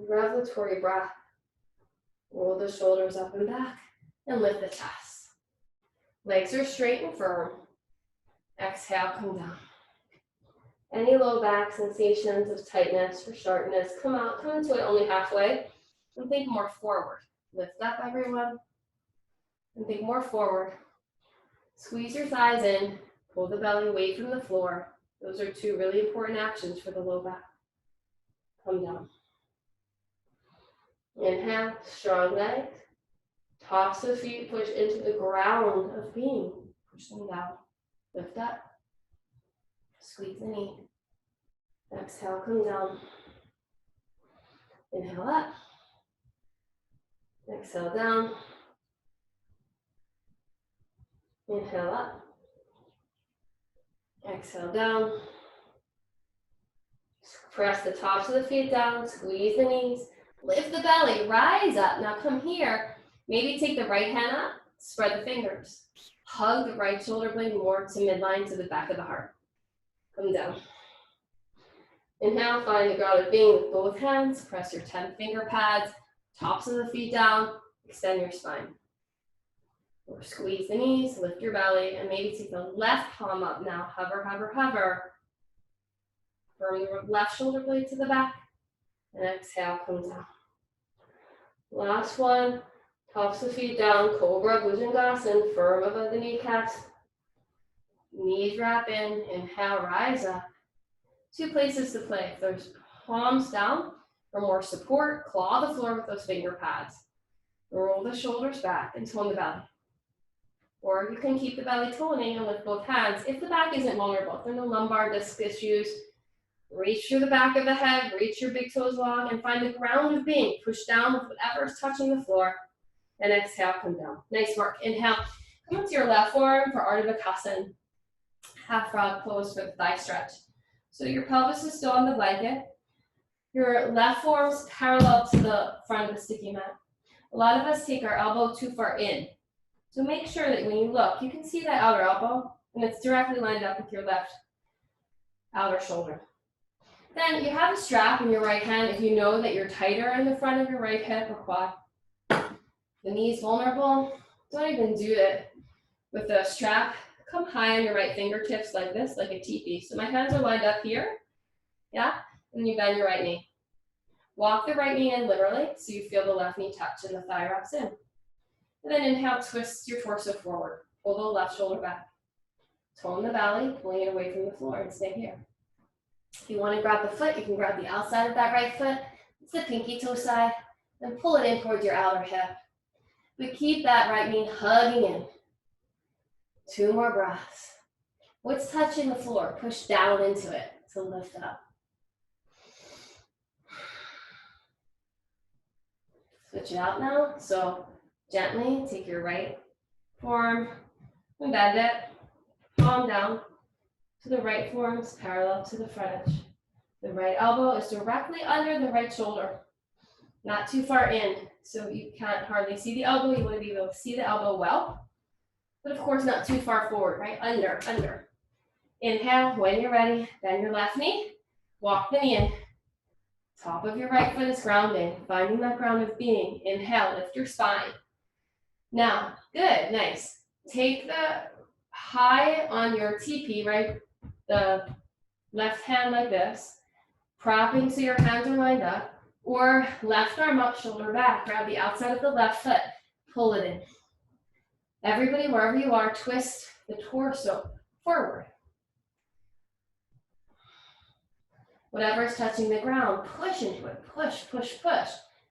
Speaker 1: revelatory breath, roll the shoulders up and back and lift the chest. Legs are straight and firm. Exhale, come down. Any low back sensations of tightness or sharpness, come out, come into it only halfway, and think more forward. Lift up, everyone, and think more forward. Squeeze your thighs in, pull the belly away from the floor. Those are two really important actions for the low back. Come down. Inhale, strong legs. Tops of the feet push into the ground of being. Push them down. Lift up. Squeeze the knee. Exhale, come down. Inhale up. Exhale down. Inhale up. Exhale down. Press the tops of the feet down. Squeeze the knees. Lift the belly. Rise up. Now come here. Maybe take the right hand up. Spread the fingers. Hug the right shoulder blade more to midline to the back of the heart. Come down. Inhale, find the ground of being with both hands. Press your 10 finger pads. Tops of the feet down. Extend your spine. Or squeeze the knees, lift your belly, and maybe take the left palm up now. Hover, hover, hover. Firm your left shoulder blade to the back. And exhale, come down. Last one. Tops of the feet down. Cobra, Bhujangasana. Firm above the kneecaps. Knees wrap in. Inhale, rise up. Two places to play. If there's palms down for more support, claw the floor with those finger pads. Roll the shoulders back and tone the belly. Or you can keep the belly toning and lift both hands. If the back isn't vulnerable, if there are no lumbar disc issues, reach through the back of the head, reach your big toes long, and find the ground of being. Push down with whatever is touching the floor, and exhale, come down. Nice work. Inhale, come onto your left forearm for Ardha Vikasana. Half frog pose for the thigh stretch. So your pelvis is still on the blanket. Your left forearm's parallel to the front of the sticky mat. A lot of us take our elbow too far in. So make sure that when you look, you can see that outer elbow, and it's directly lined up with your left outer shoulder. Then you have a strap in your right hand if you know that you're tighter in the front of your right hip or quad. The knee's vulnerable. Don't even do it with the strap. Come high on your right fingertips like this, like a teepee. So my hands are lined up here, yeah? And you bend your right knee. Walk the right knee in literally, so you feel the left knee touch and the thigh wraps in. And then inhale, twist your torso forward. Pull the left shoulder back. Tone the belly, pulling it away from the floor and stay here. If you want to grab the foot, you can grab the outside of that right foot. It's the pinky toe side. Then pull it in towards your outer hip. But keep that right knee hugging in. 2 more breaths. What's touching the floor? Push down into it to lift up. Switch it out now. So gently take your right forearm and bend it. Palm down to the right forearm's parallel to the front edge. The right elbow is directly under the right shoulder. Not too far in, so you can't hardly see the elbow. You want to be able to see the elbow well. But of course, not too far forward, right? Under. Inhale, when you're ready, bend your left knee, walk the knee in. Top of your right foot is grounding, finding that ground of being. Inhale, lift your spine. Now, good, nice. Take the high on your TP, right? The left hand like this, propping so your hands are lined up, or left arm up, shoulder back. Grab the outside of the left foot, pull it in. Everybody, wherever you are, twist the torso forward. Whatever is touching the ground, push into it. Push, push, push.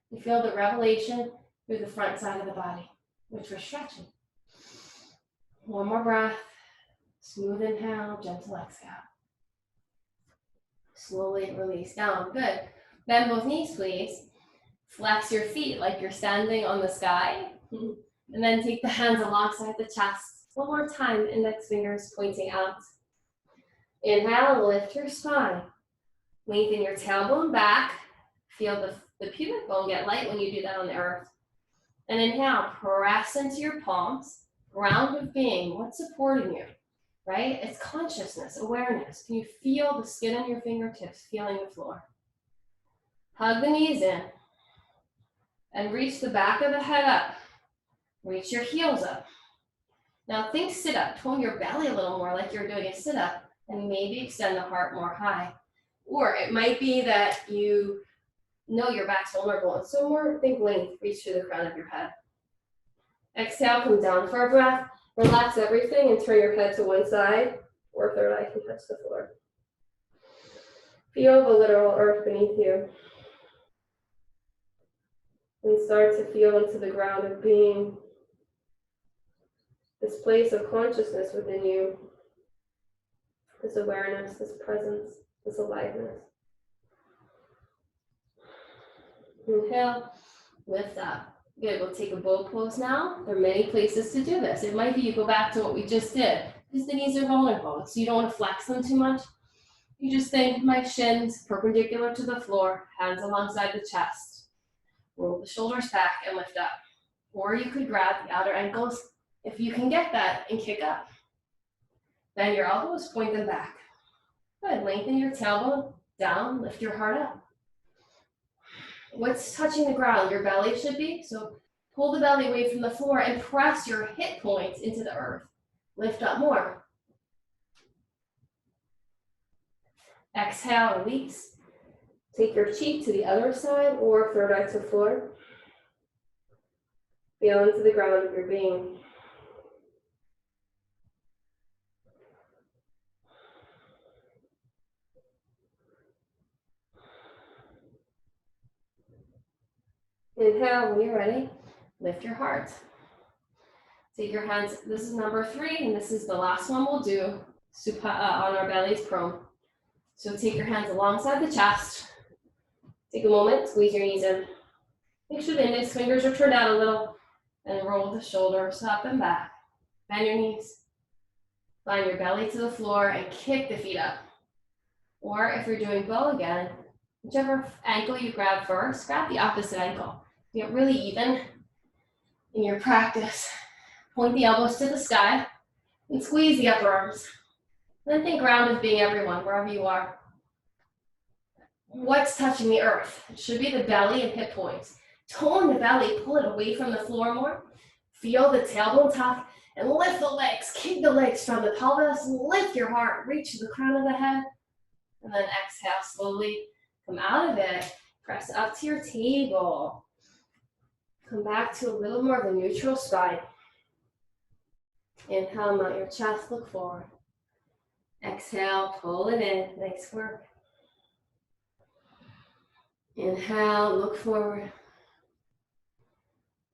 Speaker 1: You feel the revelation through the front side of the body, which we're stretching. One more breath. Smooth inhale, gentle exhale. Slowly release down. Good. Bend both knees, please. Flex your feet like you're standing on the sky. And then take the hands alongside the chest. One more time, index fingers pointing out. Inhale, lift your spine. Lengthen your tailbone back. Feel the pubic bone get light when you do that on the earth. And inhale, press into your palms. Ground of being, what's supporting you, right? It's consciousness, awareness. Can you feel the skin on your fingertips, feeling the floor? Hug the knees in. And reach the back of the head up. Reach your heels up. Now think sit up. Tone your belly a little more like you're doing a sit up. And maybe extend the heart more high. Or it might be that you know your back's vulnerable. And so more, think length, reach to the crown of your head. Exhale, come down for a breath. Relax everything and turn your head to one side, or third eye can touch the floor. Feel the literal earth beneath you. And start to feel into the ground of being, this place of consciousness within you, this awareness, this presence, this aliveness. Inhale, lift up. Good, we'll take a bow pose now. There are many places to do this. It might be you go back to what we just did, because the knees are vulnerable, so you don't want to flex them too much. You just think my shins perpendicular to the floor, hands alongside the chest. Roll the shoulders back and lift up. Or you could grab the outer ankles if you can get that and kick up. Bend your elbows, point them back. Good, lengthen your tailbone down, lift your heart up. What's touching the ground? Your belly should be. So pull the belly away from the floor and press your hip points into the earth. Lift up more. Exhale, release. Take your cheek to the other side or third eye to the floor. Feel into the ground of your being. Inhale, when you're ready, lift your heart. Take your hands, this is number 3, and this is the last one we'll do on our bellies prone. So take your hands alongside the chest. Take a moment, squeeze your knees in. Make sure the index fingers are turned out a little, and roll the shoulders up and back. Bend your knees. Find your belly to the floor and kick the feet up. Or if you're doing bow again, whichever ankle you grab first, grab the opposite ankle. Get really even in your practice. Point the elbows to the sky and squeeze the upper arms. Then think ground as being everyone, wherever you are. What's touching the earth? It should be the belly and hip points. Tone the belly, pull it away from the floor more. Feel the tailbone tuck and lift the legs. Kick the legs from the pelvis. Lift your heart. Reach to the crown of the head. And then exhale slowly. Come out of it. Press up to your table. Come back to a little more of a neutral spine. Inhale, mount your chest, look forward. Exhale, pull it in. Nice work. Inhale, look forward.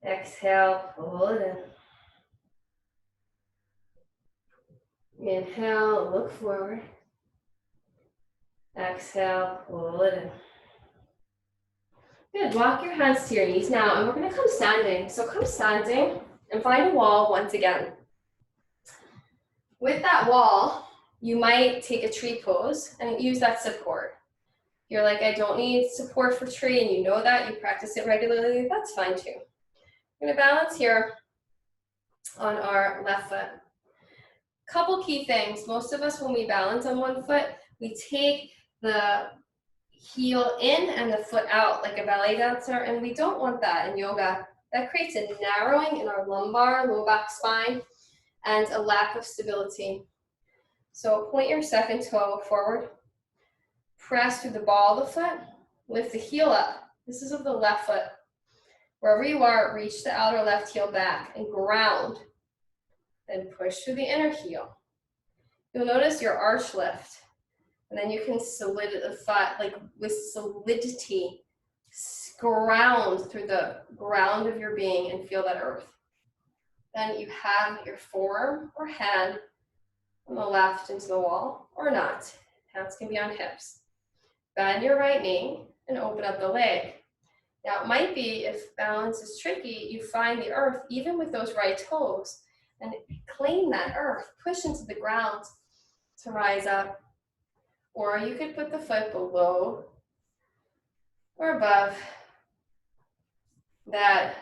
Speaker 1: Exhale, pull it in. Inhale, look forward. Exhale, pull it in. Good, walk your hands to your knees now, and we're gonna come standing. So come standing and find a wall once again. With that wall, you might take a tree pose and use that support. You're like, I don't need support for tree, and you know that, you practice it regularly, that's fine too. We're gonna balance here on our left foot. Couple key things. Most of us, when we balance on one foot, we take the heel in and the foot out like a ballet dancer, and we don't want that in yoga. That creates a narrowing in our lumbar, low back spine, and a lack of stability. So point your second toe forward, press through the ball of the foot, lift the heel up. This is of the left foot. Wherever you are, reach the outer left heel back and ground. Then push through the inner heel. You'll notice your arch lift. And then you can solidify, like with solidity, ground through the ground of your being and feel that earth. Then you have your forearm or hand on the left into the wall, or not. Hands can be on hips. Bend your right knee and open up the leg. Now it might be, if balance is tricky, you find the earth even with those right toes and claim that earth, push into the ground to rise up. Or you could put the foot below or above that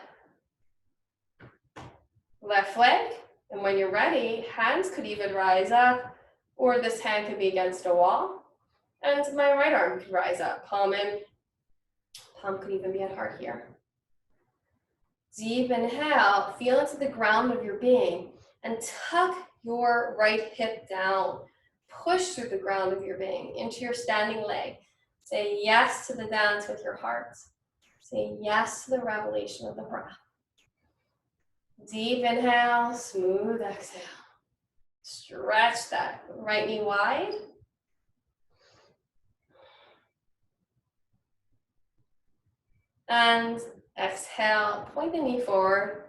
Speaker 1: left leg. And when you're ready, hands could even rise up, or this hand could be against a wall. And my right arm could rise up, palm in, palm could even be at heart here. Deep inhale, feel into the ground of your being and tuck your right hip down. Push through the ground of your being into your standing leg. Say yes to the dance with your heart. Say yes to the revelation of the breath. Deep inhale, smooth exhale. Stretch that right knee wide. And exhale, point the knee forward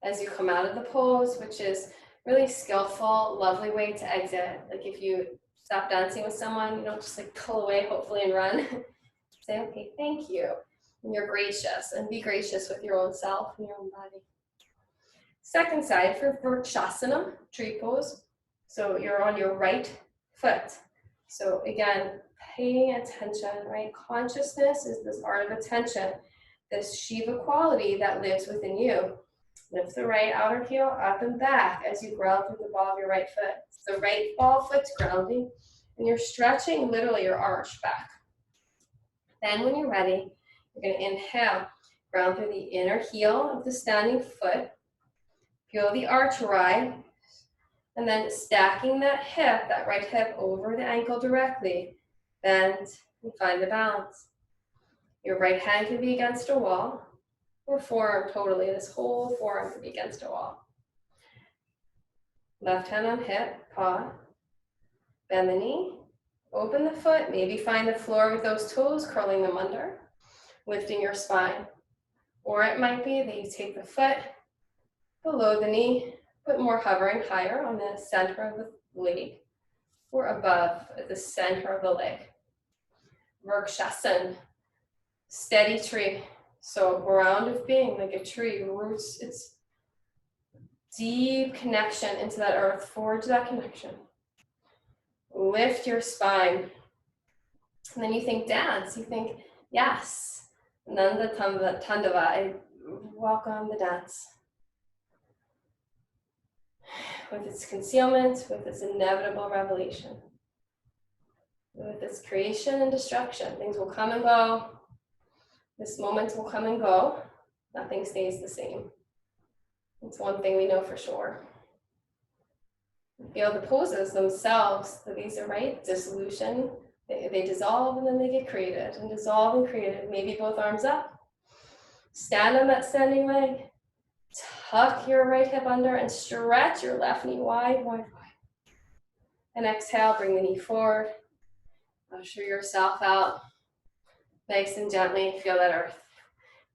Speaker 1: as you come out of the pose, which is really skillful, lovely way to exit. Like if you stop dancing with someone, you don't just like pull away, hopefully, and run. Say, okay, thank you. And you're gracious, and be gracious with your own self and your own body. Second side for Vrikshasana, tree pose. So you're on your right foot. So again, paying attention, right? Consciousness is this art of attention, this Shiva quality that lives within you. Lift the right outer heel up and back as you ground through the ball of your right foot. The right ball foot's grounding, and you're stretching literally your arch back. Then when you're ready, you're going to inhale, ground through the inner heel of the standing foot. Feel the arch rise, and then stacking that hip, that right hip over the ankle directly. Bend and find the balance. Your right hand can be against a wall, or forearm totally. This whole forearm can be against a wall. Left hand on hip, paw. Bend the knee, open the foot, maybe find the floor with those toes, curling them under, lifting your spine. Or it might be that you take the foot below the knee, but more hovering higher on the center of the leg, or above at the center of the leg. Vrikshasana, steady tree. So ground of being like a tree, roots, it's deep connection into that earth, forge that connection. Lift your spine. And then you think dance, you think yes. Nanda Tandava, I welcome the dance. With its concealment, with its inevitable revelation. With its creation and destruction, things will come and go. This moment will come and go. Nothing stays the same. It's one thing we know for sure. Feel the poses themselves, that these are right, dissolution. They dissolve and then they get created, and dissolve and created. Maybe both arms up. Stand on that standing leg. Tuck your right hip under and stretch your left knee wide, wide, wide. And exhale, bring the knee forward. Usher yourself out. Nice and gently, feel that earth.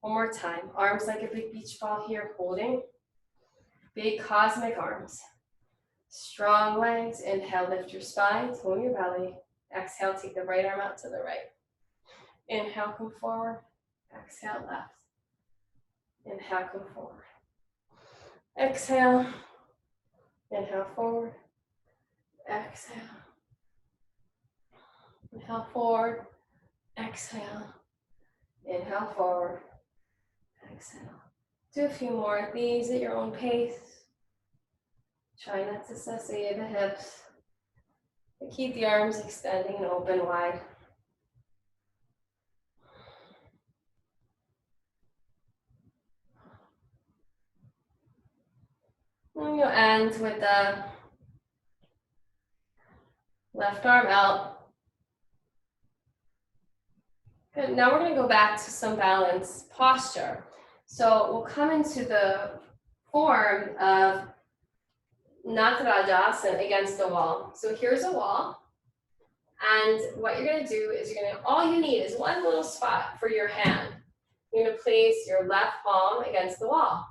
Speaker 1: One more time. Arms like a big beach ball here, holding. Big cosmic arms. Strong legs. Inhale, lift your spine, tone your belly. Exhale, take the right arm out to the right. Inhale, come forward. Exhale, left. Inhale, come forward. Exhale. Inhale, forward. Exhale. Inhale, forward. Exhale. Inhale, forward. Exhale. Do a few more of these at your own pace. Try not to sessay the hips. But keep the arms extending and open wide. And you'll end with the left arm out. Good. Now we're going to go back to some balance posture. So we'll come into the form of Natarajasana against the wall. So here's a wall. And what you're going to do is all you need is one little spot for your hand. You're going to place your left palm against the wall.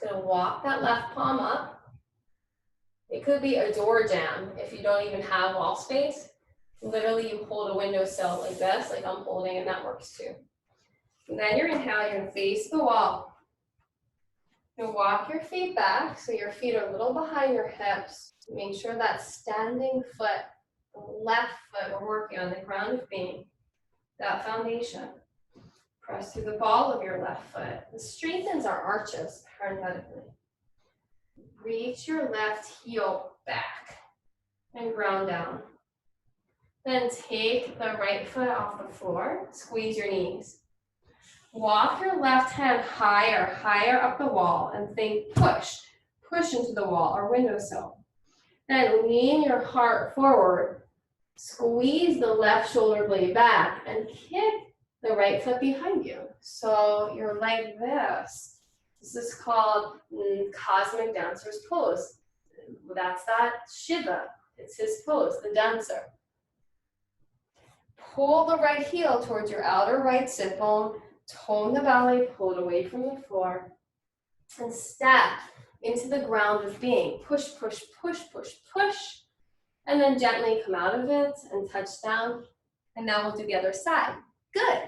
Speaker 1: Going to walk that left palm up. It could be a door jamb if you don't even have wall space. Literally, you hold a windowsill like this, like I'm holding, and that works too. And then you're going to face the wall. You'll walk your feet back so your feet are a little behind your hips. Make sure that standing foot, the left foot, we're working on the ground of being, that foundation. Press through the ball of your left foot. It strengthens our arches parenthetically. Reach your left heel back and ground down. Then take the right foot off the floor, squeeze your knees. Walk your left hand higher up the wall and think push into the wall or windowsill. Then lean your heart forward, squeeze the left shoulder blade back and kick the right foot behind you. So you're like this. This is called cosmic dancer's pose. That's that Shiva. It's his pose, the dancer. Pull the right heel towards your outer right sit bone. Tone the belly, pull it away from the floor, and step into the ground of being. Push, push, push, push, push, and then gently come out of it and touch down. And now we'll do the other side. Good.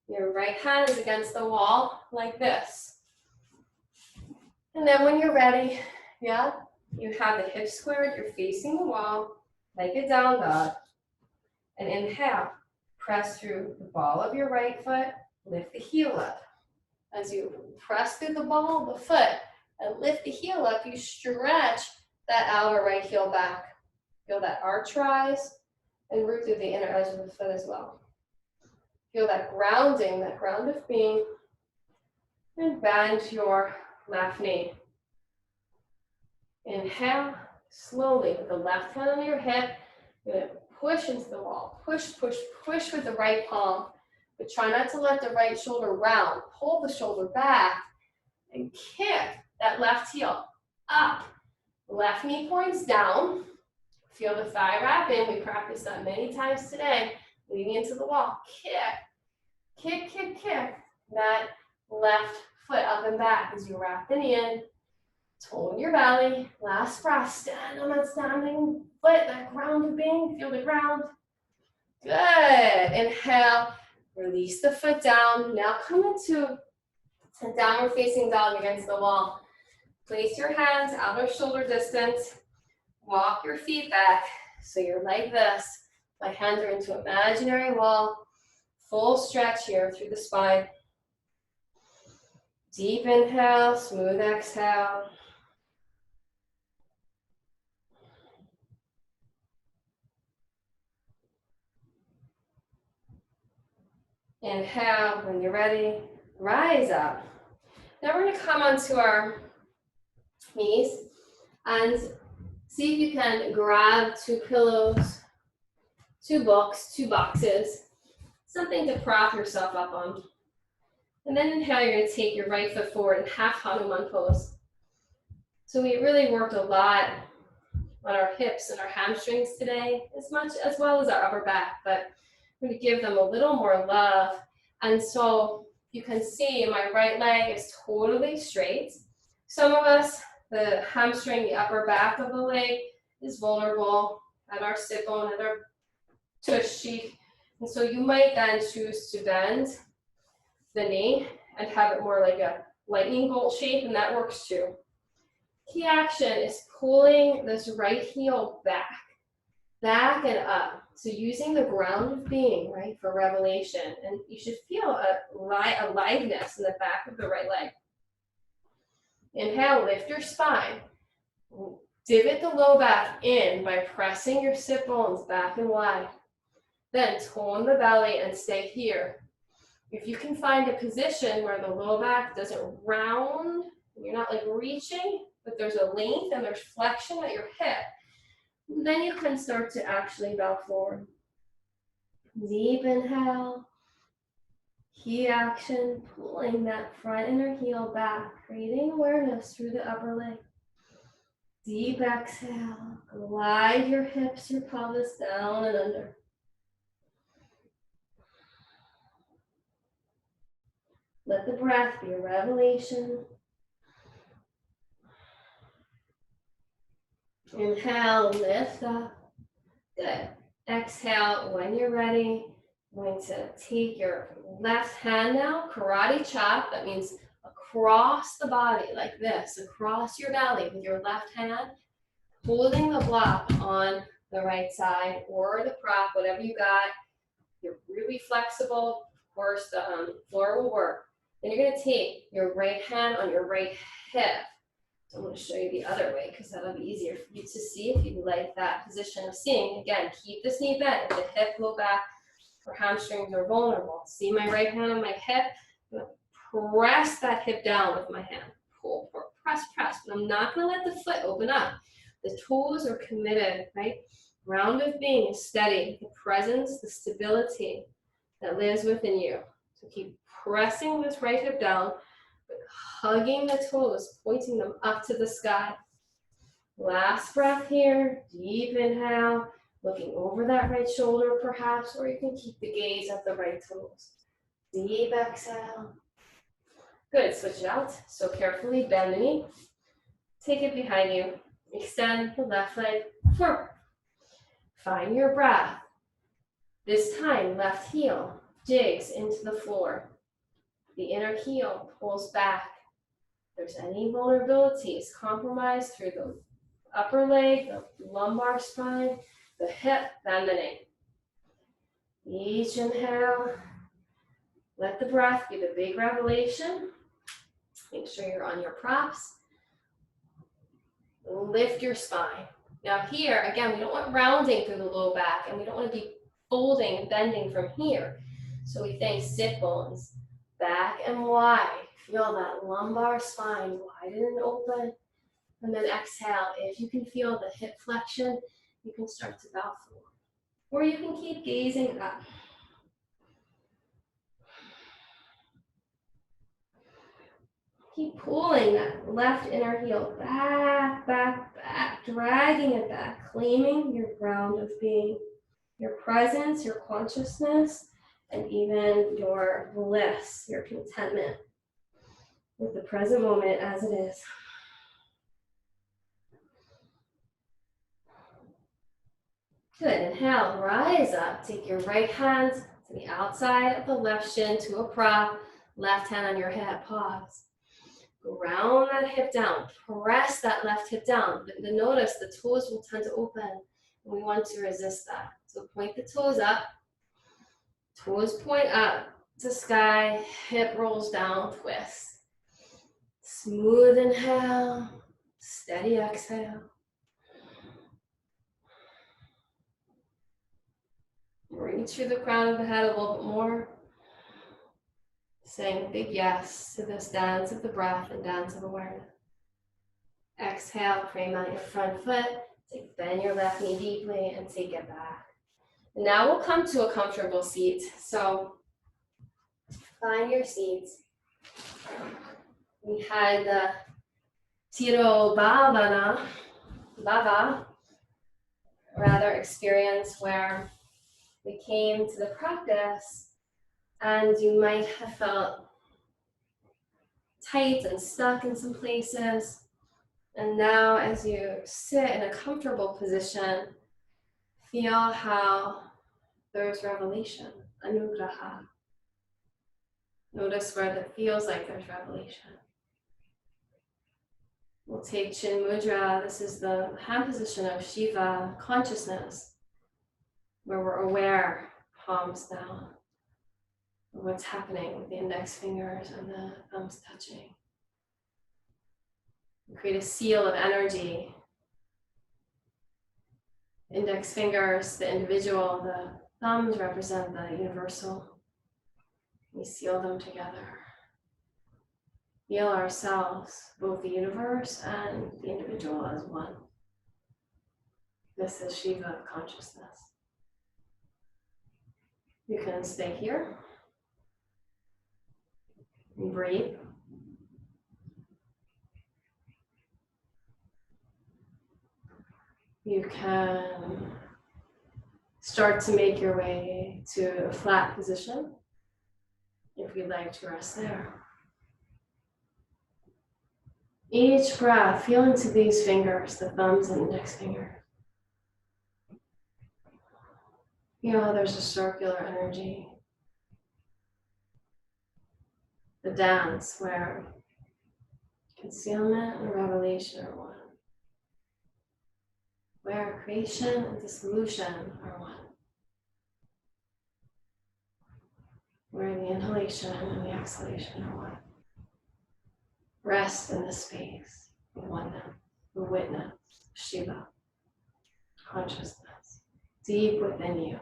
Speaker 1: Your right hand is against the wall like this. And then when you're ready, you have the hips squared, you're facing the wall, like a down dog. And inhale, press through the ball of your right foot, lift the heel up. As you press through the ball of the foot and lift the heel up, you stretch that outer right heel back. Feel that arch rise and root through the inner edge of the foot as well. Feel that grounding, that ground of being, and bend your left knee. Inhale, slowly with the left hand on your hip, you're going to push into the wall. Push, push, push with the right palm. But try not to let the right shoulder round. Pull the shoulder back and kick that left heel up. Left knee points down. Feel the thigh wrap in. We practiced that many times today. Leaning into the wall. Kick, kick, kick, kick. That left foot up and back as you wrap it in. Tone your belly. Last breath. Stand on that standing foot. That ground of being. Feel the ground. Good. Inhale. Release the foot down. Now come into a downward facing dog against the wall. Place your hands outer shoulder distance. Walk your feet back so you're like this. My hands are into imaginary wall. Full stretch here through the spine. Deep inhale, smooth exhale. Inhale, when you're ready, rise up. Now we're going to come onto our knees and see if you can grab 2 pillows, 2 books, 2 boxes, something to prop yourself up on. And then inhale, you're going to take your right foot forward in half Hanuman pose. So we really worked a lot on our hips and our hamstrings today, as well as our upper back, but I'm going to give them a little more love. And so you can see my right leg is totally straight. Some of us, the hamstring, the upper back of the leg is vulnerable at our sit bone, at our tush cheek. And so you might then choose to bend the knee and have it more like a lightning bolt shape, and that works too. Key action is pulling this right heel back and up. So using the ground of being, right, for revelation. And you should feel a aliveness in the back of the right leg. Inhale, lift your spine. Divot the low back in by pressing your sit bones back and wide. Then tone the belly and stay here. If you can find a position where the low back doesn't round, you're not like reaching, but there's a length and there's flexion at your hip, then you can start to actually bow forward. Deep inhale. Key action, pulling that front inner heel back, creating awareness through the upper leg. Deep exhale. Glide your hips, your pelvis down and under. Let the breath be a revelation. Inhale, lift up. Good. Exhale, when you're ready, I'm going to take your left hand now, karate chop. That means across the body, like this, across your belly with your left hand, holding the block on the right side or the prop, whatever you got. You're really flexible. Of course, the floor will work. Then you're going to take your right hand on your right hip. So I'm going to show you the other way because that'll be easier for you to see if you like that position of seeing. Again, keep this knee bent. If the hip, low back, or hamstrings are vulnerable. See my right hand on my hip? I'm going to press that hip down with my hand. Pull, press, press. But I'm not going to let the foot open up. The toes are committed, right? Ground of being is steady. The presence, the stability that lives within you. So keep pressing this right hip down, but hugging the toes, pointing them up to the sky. Last breath here. Deep inhale. Looking over that right shoulder perhaps, or you can keep the gaze at the right toes. Deep exhale. Good, switch it out. So carefully bend the knee. Take it behind you. Extend the left leg forward. Find your breath. This time, left heel digs into the floor. The inner heel pulls back. If there's any vulnerabilities, compromise through the upper leg, the lumbar spine, the hip, bend the knee. Each inhale, let the breath be the big revelation. Make sure you're on your props. Lift your spine. Now here, again, we don't want rounding through the low back, and we don't want to be folding and bending from here. So we think sit bones, back and wide. Feel that lumbar spine widen and open. And then exhale. If you can feel the hip flexion, you can start to bow forward. Or you can keep gazing up. Keep pulling that left inner heel back, back, back, dragging it back, claiming your ground of being, your presence, your consciousness, and even your bliss, your contentment with the present moment as it is. Good, inhale, rise up. Take your right hand to the outside of the left shin to a prop, left hand on your hip, pause. Round that hip down, press that left hip down. But notice the toes will tend to open, and we want to resist that. So point the toes up, toes point up to sky, hip rolls down, twist. Smooth inhale, steady exhale. Reach through the crown of the head a little bit more. Saying a big yes to this dance of the breath and dance of awareness. Exhale, frame out your front foot. Bend your left knee deeply and take it back. And now we'll come to a comfortable seat. So find your seats. We had the Tiro Bhavana, experience where we came to the practice and you might have felt tight and stuck in some places. And now as you sit in a comfortable position, feel how there's revelation, anugraha. Notice where it feels like there's revelation. We'll take Chin Mudra. This is the hand position of Shiva consciousness, where we're aware, palms down, of what's happening with the index fingers and the thumbs touching. We create a seal of energy. Index fingers, the individual, the thumbs represent the universal. We seal them together. Feel ourselves, both the universe and the individual, as one. This is Shiva consciousness. You can stay here and breathe. You can start to make your way to a flat position if you'd like to rest there. Each breath, feel into these fingers, the thumbs and index fingers. Feel how there's a circular energy. The dance where concealment and revelation are one. Where creation and dissolution are one. Where the inhalation and the exhalation are one. Rest in the space of oneness, the witness, Shiva, consciousness, deep within you.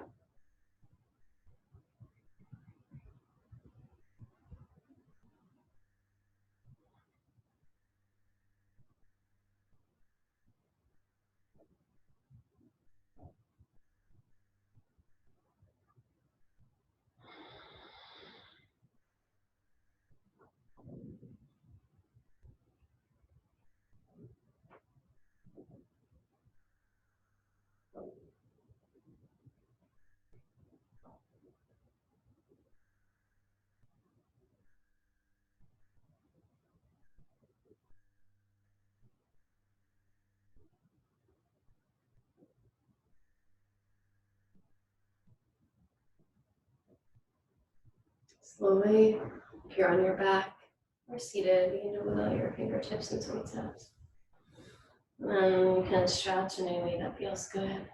Speaker 1: Slowly, if you're on your back or seated, begin to wiggle your fingertips and toe tips. And then you can stretch in any way that feels good.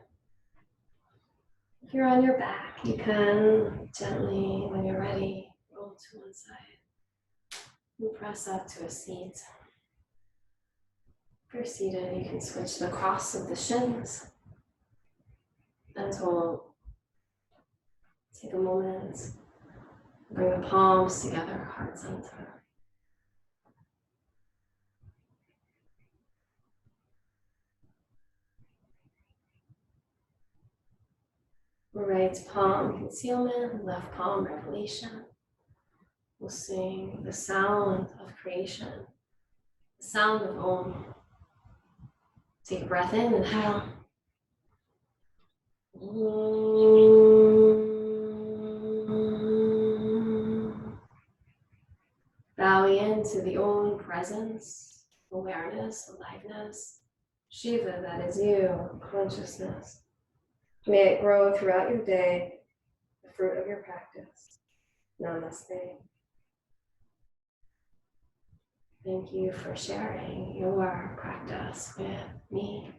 Speaker 1: If you're on your back, you can gently, when you're ready, roll to one side and press up to a seat. If you're seated, you can switch the cross of the shins and we'll take a moment, bring the palms together, heart center. Right palm concealment, left palm revelation. We'll sing the sound of creation, the sound of Om. Take a breath in, inhale. Bowing into the Om presence, awareness, aliveness, Shiva, that is you, consciousness. May it grow throughout your day, the fruit of your practice. Namaste. Thank you for sharing your practice with me.